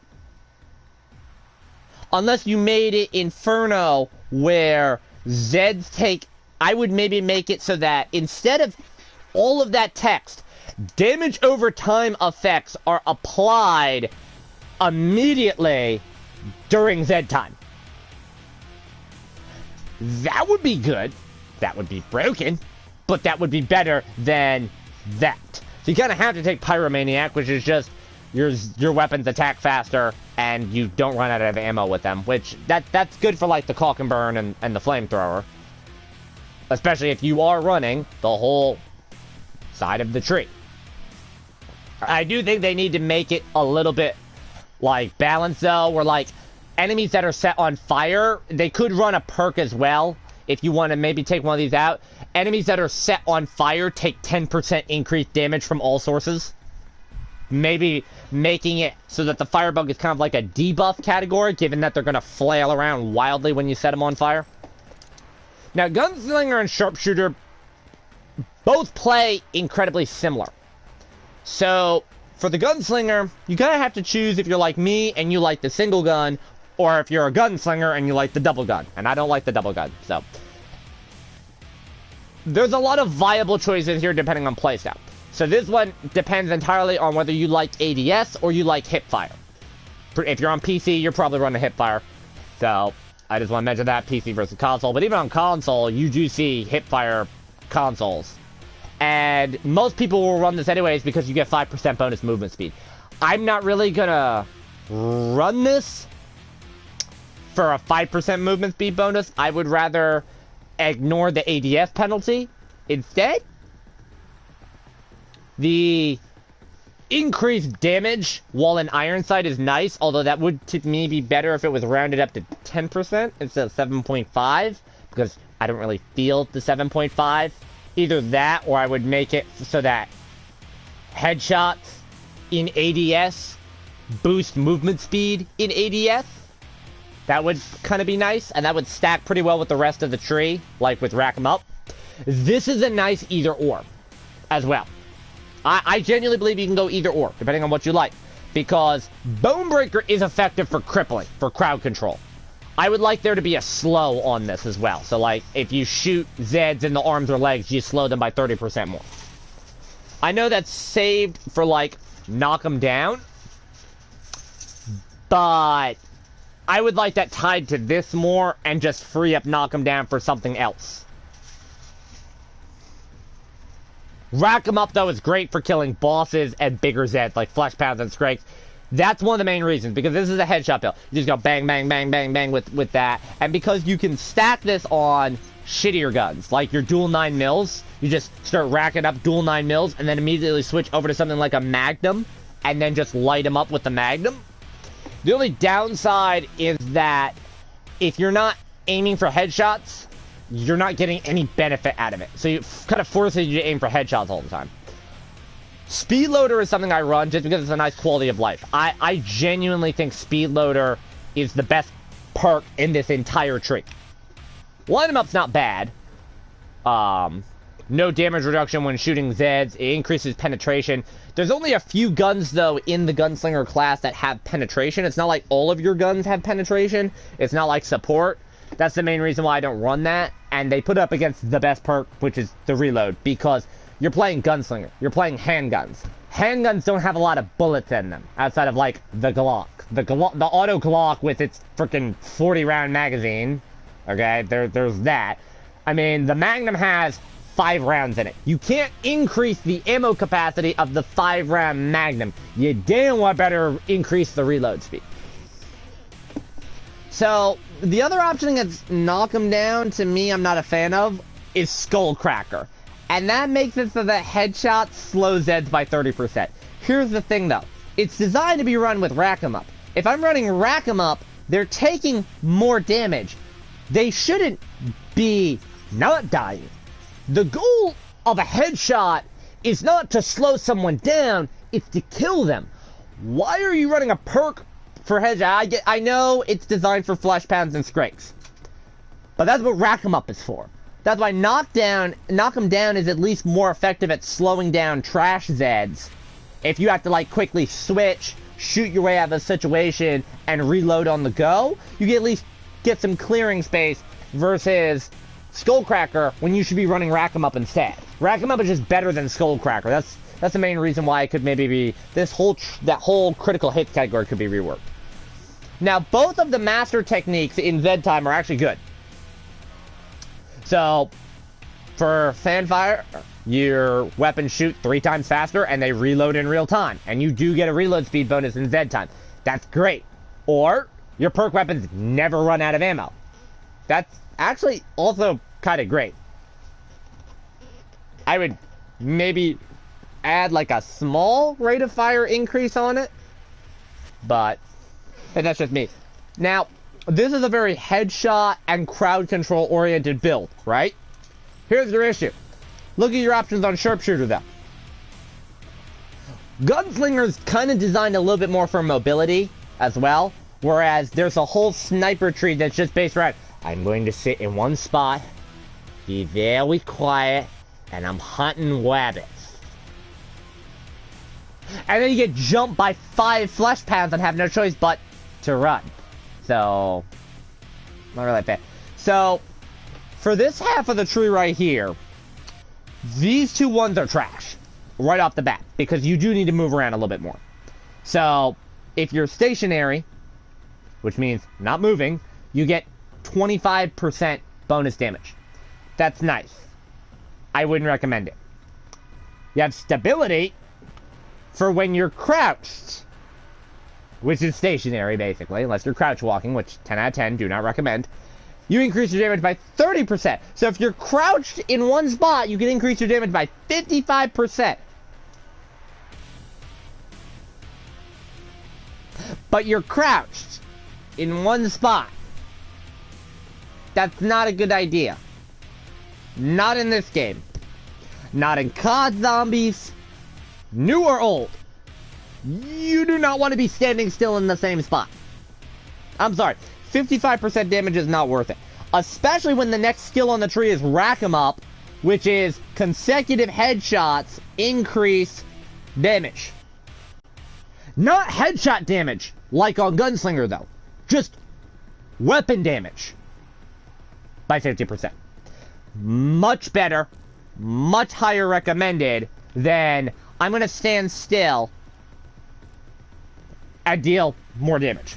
Unless you made it Inferno where Zeds take I would maybe make it so that instead of all of that text, damage over time effects are applied immediately during Z time. That would be good. That would be broken, but that would be better than that. So you kind of have to take Pyromaniac, which is just your weapons attack faster and you don't run out of ammo with them, which that's good for like the caulk and burn and the flamethrower. Especially if you are running the whole side of the tree. I do think they need to make it a little bit like balanced though, where like enemies that are set on fire, they could run a perk as well if you want to maybe take one of these out. Enemies that are set on fire take 10% increased damage from all sources. Maybe making it so that the Firebug is kind of like a debuff category, given that they're going to flail around wildly when you set them on fire. Now, Gunslinger and Sharpshooter both play incredibly similar. So, for the Gunslinger, you kind of have to choose if you're like me and you like the single gun, or if you're a Gunslinger and you like the double gun. And I don't like the double gun, so. There's a lot of viable choices here depending on playstyle. So this one depends entirely on whether you like ADS or you like hipfire. If you're on PC, you're probably running hipfire. So, I just want to mention that, PC versus console. But even on console, you do see hipfire consoles. And most people will run this anyways because you get 5% bonus movement speed. I'm not really gonna run this for a 5% movement speed bonus. I would rather ignore the ADS penalty instead. The increased damage while in iron sight is nice, although that would to me be better if it was rounded up to 10% instead of 7.5, because I don't really feel the 7.5. Either that, or I would make it so that headshots in ADS boost movement speed in ADS. That would kind of be nice, and that would stack pretty well with the rest of the tree, like with Rack 'em Up. This is a nice either or as well. I genuinely believe you can go either or, depending on what you like. Because Bonebreaker is effective for crippling, for crowd control. I would like there to be a slow on this as well. So, like, if you shoot Zeds in the arms or legs, you slow them by 30% more. I know that's saved for, like, knock them down. But I would like that tied to this more and just free up knock them down for something else. Rack 'em Up, though, is great for killing bosses and bigger Zeds, like Flesh Pounds and Scrakes. That's one of the main reasons, because this is a headshot build. You just go bang, bang, bang, bang, bang with that. And because you can stack this on shittier guns, like your dual 9mm, you just start racking up dual 9mm and then immediately switch over to something like a Magnum and then just light them up with the Magnum. The only downside is that if you're not aiming for headshots, you're not getting any benefit out of it. So it kind of forces you to aim for headshots all the time. Speed Loader is something I run just because it's a nice quality of life. I genuinely think Speed Loader is the best perk in this entire tree. Line 'em Up's not bad. No damage reduction when shooting Zeds. It increases penetration. There's only a few guns, though, in the Gunslinger class that have penetration. It's not like all of your guns have penetration. It's not like support. That's the main reason why I don't run that. And they put up against the best perk, which is the reload, because you're playing Gunslinger. You're playing handguns. Handguns don't have a lot of bullets in them, outside of, like, the Glock. The auto Glock with its freaking 40-round magazine. Okay, there's that. I mean, the Magnum has 5 rounds in it. You can't increase the ammo capacity of the 5-round Magnum. You damn well better increase the reload speed. So, the other option that's knock 'em down, to me, I'm not a fan of, is Skullcracker. And that makes it so that headshots slow Zeds by 30%. Here's the thing, though. It's designed to be run with Rack 'em Up. If I'm running Rack 'em Up, they're taking more damage. They shouldn't be not dying. The goal of a headshot is not to slow someone down, it's to kill them. Why are you running a perk for headshot? I know it's designed for Flesh Pounds and Scrakes. But that's what Rack 'em Up is for. That's why knock 'em down is at least more effective at slowing down trash Zeds. If you have to, like, quickly switch, shoot your way out of a situation, and reload on the go, you can at least get some clearing space versus Skullcracker when you should be running Rack 'em Up instead. Rack 'em Up is just better than Skullcracker. That's the main reason why it could maybe be that whole critical hit category could be reworked. Now, both of the master techniques in Z time are actually good. So, for Fanfire, your weapons shoot 3 times faster and they reload in real time. And you do get a reload speed bonus in Z time. That's great. Or, your perk weapons never run out of ammo. That's actually also kind of great. I would maybe add like a small rate of fire increase on it. But, and that's just me. Now, this is a very headshot and crowd control oriented build, right? Here's your issue. Look at your options on Sharpshooter, though. Gunslinger's kind of designed a little bit more for mobility as well, whereas there's a whole sniper tree that's just based around, I'm going to sit in one spot, be very quiet, and I'm hunting rabbits. And then you get jumped by 5 flesh pounds and have no choice but to run. So, not really bad. So, for this half of the tree right here, these 2 ones are trash. Right off the bat. Because you do need to move around a little bit more. So, if you're stationary, which means not moving, you get 25% bonus damage. That's nice. I wouldn't recommend it. You have stability for when you're crouched, which is stationary, basically, unless you're crouch walking, which 10 out of 10, do not recommend. You increase your damage by 30%. So if you're crouched in one spot, you can increase your damage by 55%. But you're crouched in one spot. That's not a good idea. Not in this game. Not in COD Zombies, new or old. You do not want to be standing still in the same spot. I'm sorry, 55% damage is not worth it. Especially when the next skill on the tree is Rack 'em Up, which is consecutive headshots increase damage. Not headshot damage, like on Gunslinger though. Just weapon damage. By 50%. Much better, much higher recommended than I'm going to stand still and deal more damage.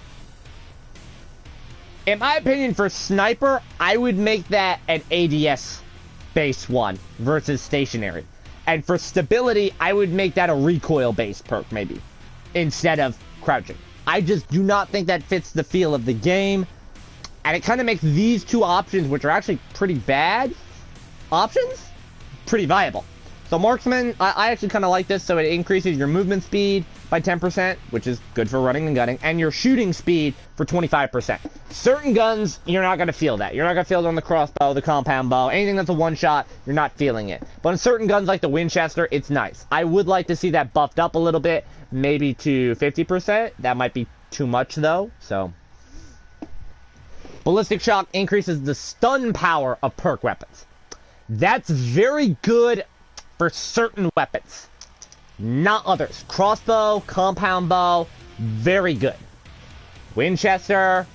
In my opinion, for Sniper, I would make that an ADS based one versus stationary. And for stability, I would make that a recoil based perk maybe, instead of crouching. I just do not think that fits the feel of the game. And it kind of makes these 2 options, which are actually pretty bad options, pretty viable. So Marksman, I actually kind of like this, so it increases your movement speed by 10%, which is good for running and gunning, and your shooting speed for 25%. Certain guns, you're not going to feel that. You're not going to feel it on the crossbow, the compound bow, anything that's a one-shot, you're not feeling it. But on certain guns like the Winchester, it's nice. I would like to see that buffed up a little bit, maybe to 50%. That might be too much, though, so. Ballistic Shock increases the stun power of perk weapons. That's very good for certain weapons, not others. Crossbow, compound bow, very good. Winchester,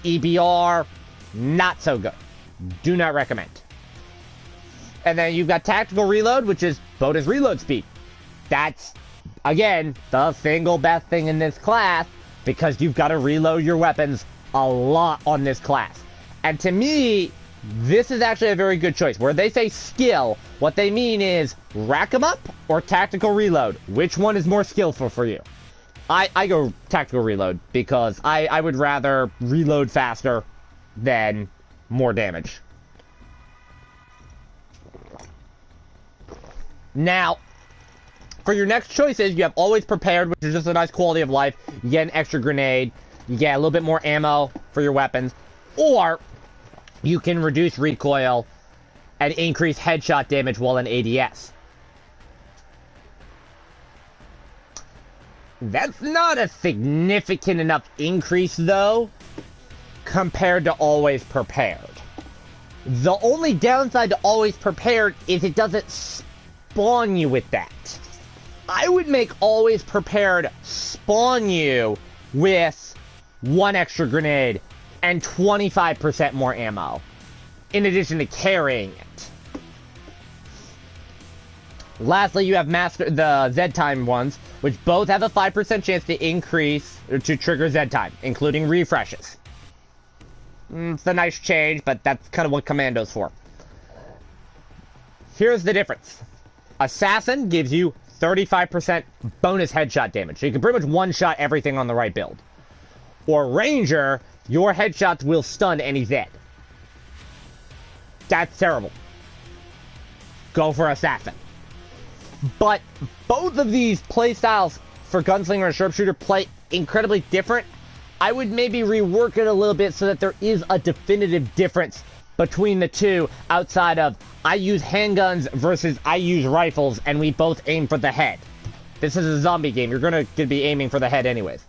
EBR, not so good. Do not recommend. And then you've got Tactical Reload, which is bonus reload speed. That's, again, the single best thing in this class, because you've got to reload your weapons a lot on this class. And to me, this is actually a very good choice. Where they say skill, what they mean is Rack 'em Up or Tactical Reload. Which one is more skillful for you? I go Tactical Reload because I would rather reload faster than more damage. Now, for your next choices, you have Always Prepared, which is just a nice quality of life. You get an extra grenade. You get a little bit more ammo for your weapons. Or you can reduce recoil and increase headshot damage while in ADS. That's not a significant enough increase, though, compared to Always Prepared. The only downside to Always Prepared is it doesn't spawn you with that. I would make Always Prepared spawn you with 1 extra grenade and 25% more ammo. in addition to carrying it. Lastly, you have the Z-Time ones, which both have a 5% chance to increase, or to trigger Z-Time, including refreshes. It's a nice change, but that's kind of what Commando's for. Here's the difference. Assassin gives you 35% bonus headshot damage, so you can pretty much one-shot everything on the right build. Or Ranger, your headshots will stun any Zed. That's terrible. Go for Assassin. But both of these playstyles for Gunslinger and Sharpshooter play incredibly different. I would maybe rework it a little bit so that there is a definitive difference between the two, outside of I use handguns versus I use rifles and we both aim for the head. This is a zombie game. You're gonna be aiming for the head anyways.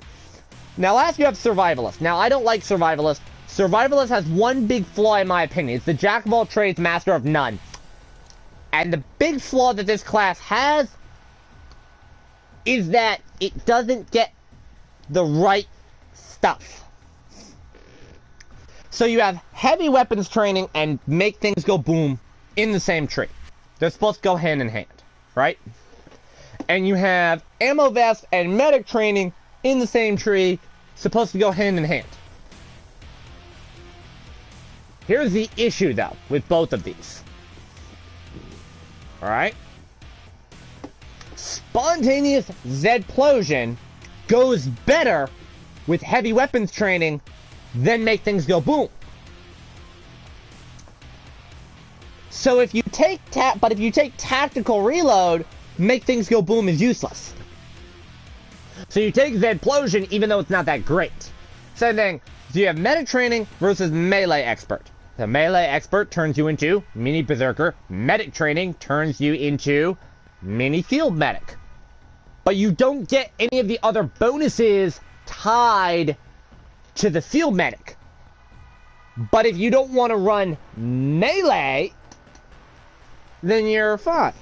Now last you have Survivalist. Now I don't like Survivalist. Survivalist has one big flaw in my opinion. It's the jack of all trades, master of none. And the big flaw that this class has is that it doesn't get the right stuff. So you have heavy weapons training and make things go boom in the same tree. They're supposed to go hand in hand, right? And you have ammo vest and medic training in the same tree, supposed to go hand in hand. Here's the issue though with both of these. Alright? Spontaneous Zedplosion goes better with heavy weapons training than make things go boom. So if you take tactical reload, make things go boom is useless. So you take Zedplosion even though it's not that great. Same thing, so you have medic training versus melee expert. The melee expert turns you into mini berserker. Medic training turns you into mini field medic. But you don't get any of the other bonuses tied to the field medic. But if you don't want to run melee, then you're fine.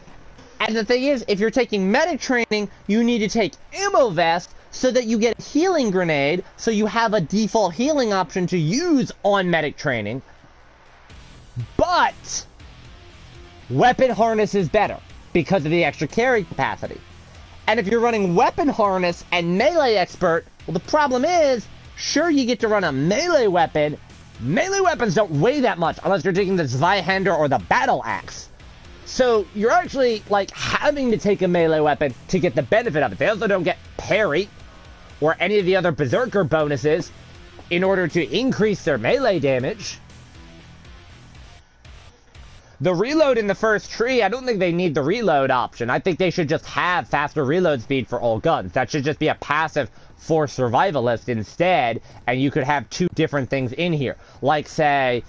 And the thing is, if you're taking medic training, you need to take ammo vest so that you get a healing grenade, so you have a default healing option to use on medic training. But weapon harness is better because of the extra carry capacity. And if you're running weapon harness and melee expert, well, the problem is, sure, you get to run a melee weapon. Melee weapons don't weigh that much unless you're taking the Zweihander or the battle axe. So you're actually like having to take a melee weapon to get the benefit of it. They also don't get parry or any of the other berserker bonuses in order to increase their melee damage. The reload in the first tree, I don't think they need the reload option. I think they should just have faster reload speed for all guns. That should just be a passive for Survivalist instead, and you could have two different things in here. Like, say,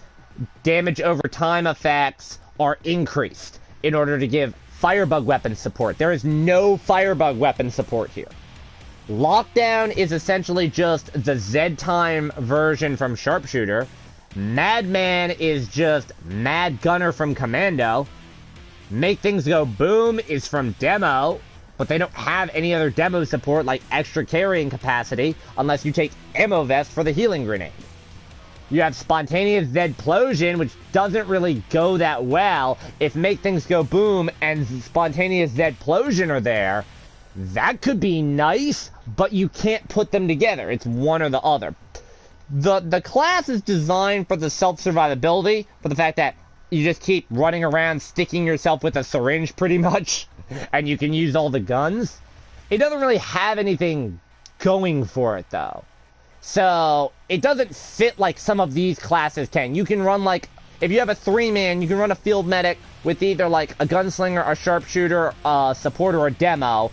damage over time effects are increased in order to give Firebug weapon support. There is no Firebug weapon support here. Lockdown is essentially just the Z-Time version from Sharpshooter. Madman is just Mad Gunner from Commando. Make Things Go Boom is from Demo, but they don't have any other demo support like extra carrying capacity unless you take ammo vest for the healing grenade. You have Spontaneous Zedplosion, which doesn't really go that well. If Make Things Go Boom and Spontaneous Zedplosion are there, that could be nice, but you can't put them together. It's one or the other. The class is designed for the self-survivability, for the fact that you just keep running around sticking yourself with a syringe pretty much, and you can use all the guns. It doesn't really have anything going for it, though. So, it doesn't fit like some of these classes can. You can run like, if you have a 3-man, you can run a field medic with either like a gunslinger, a sharpshooter, a supporter, or a demo,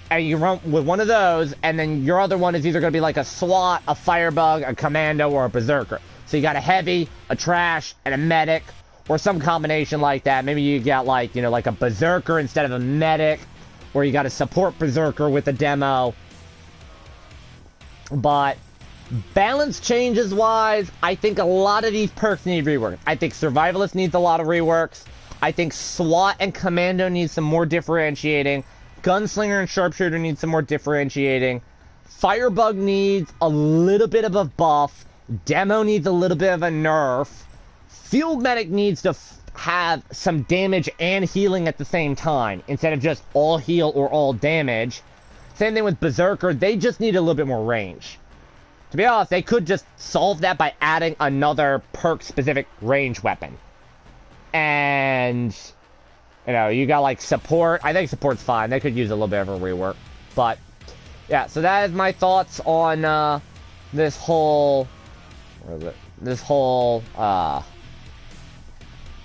and you run with one of those, and then your other one is either going to be like a SWAT, a Firebug, a Commando, or a Berserker. So you got a heavy, a trash, and a medic, or some combination like that. Maybe you got like, you know, like a Berserker instead of a medic, or you got a support Berserker with a demo. But balance changes wise, I think a lot of these perks need rework. I think Survivalist needs a lot of reworks. I think SWAT and Commando need some more differentiating. Gunslinger and Sharpshooter need some more differentiating. Firebug needs a little bit of a buff. Demo needs a little bit of a nerf. Field Medic needs to have some damage and healing at the same time, instead of just all heal or all damage. Same thing with Berserker, they just need a little bit more range. To be honest, they could just solve that by adding another perk-specific range weapon. And, you know, you got, like, support. I think support's fine. They could use a little bit of a rework. But, yeah, so that is my thoughts on, this whole... Where is it? This whole,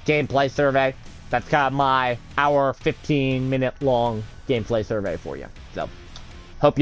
gameplay survey. That's kind of my hour, 15-minute long gameplay survey for you. So, hope y'all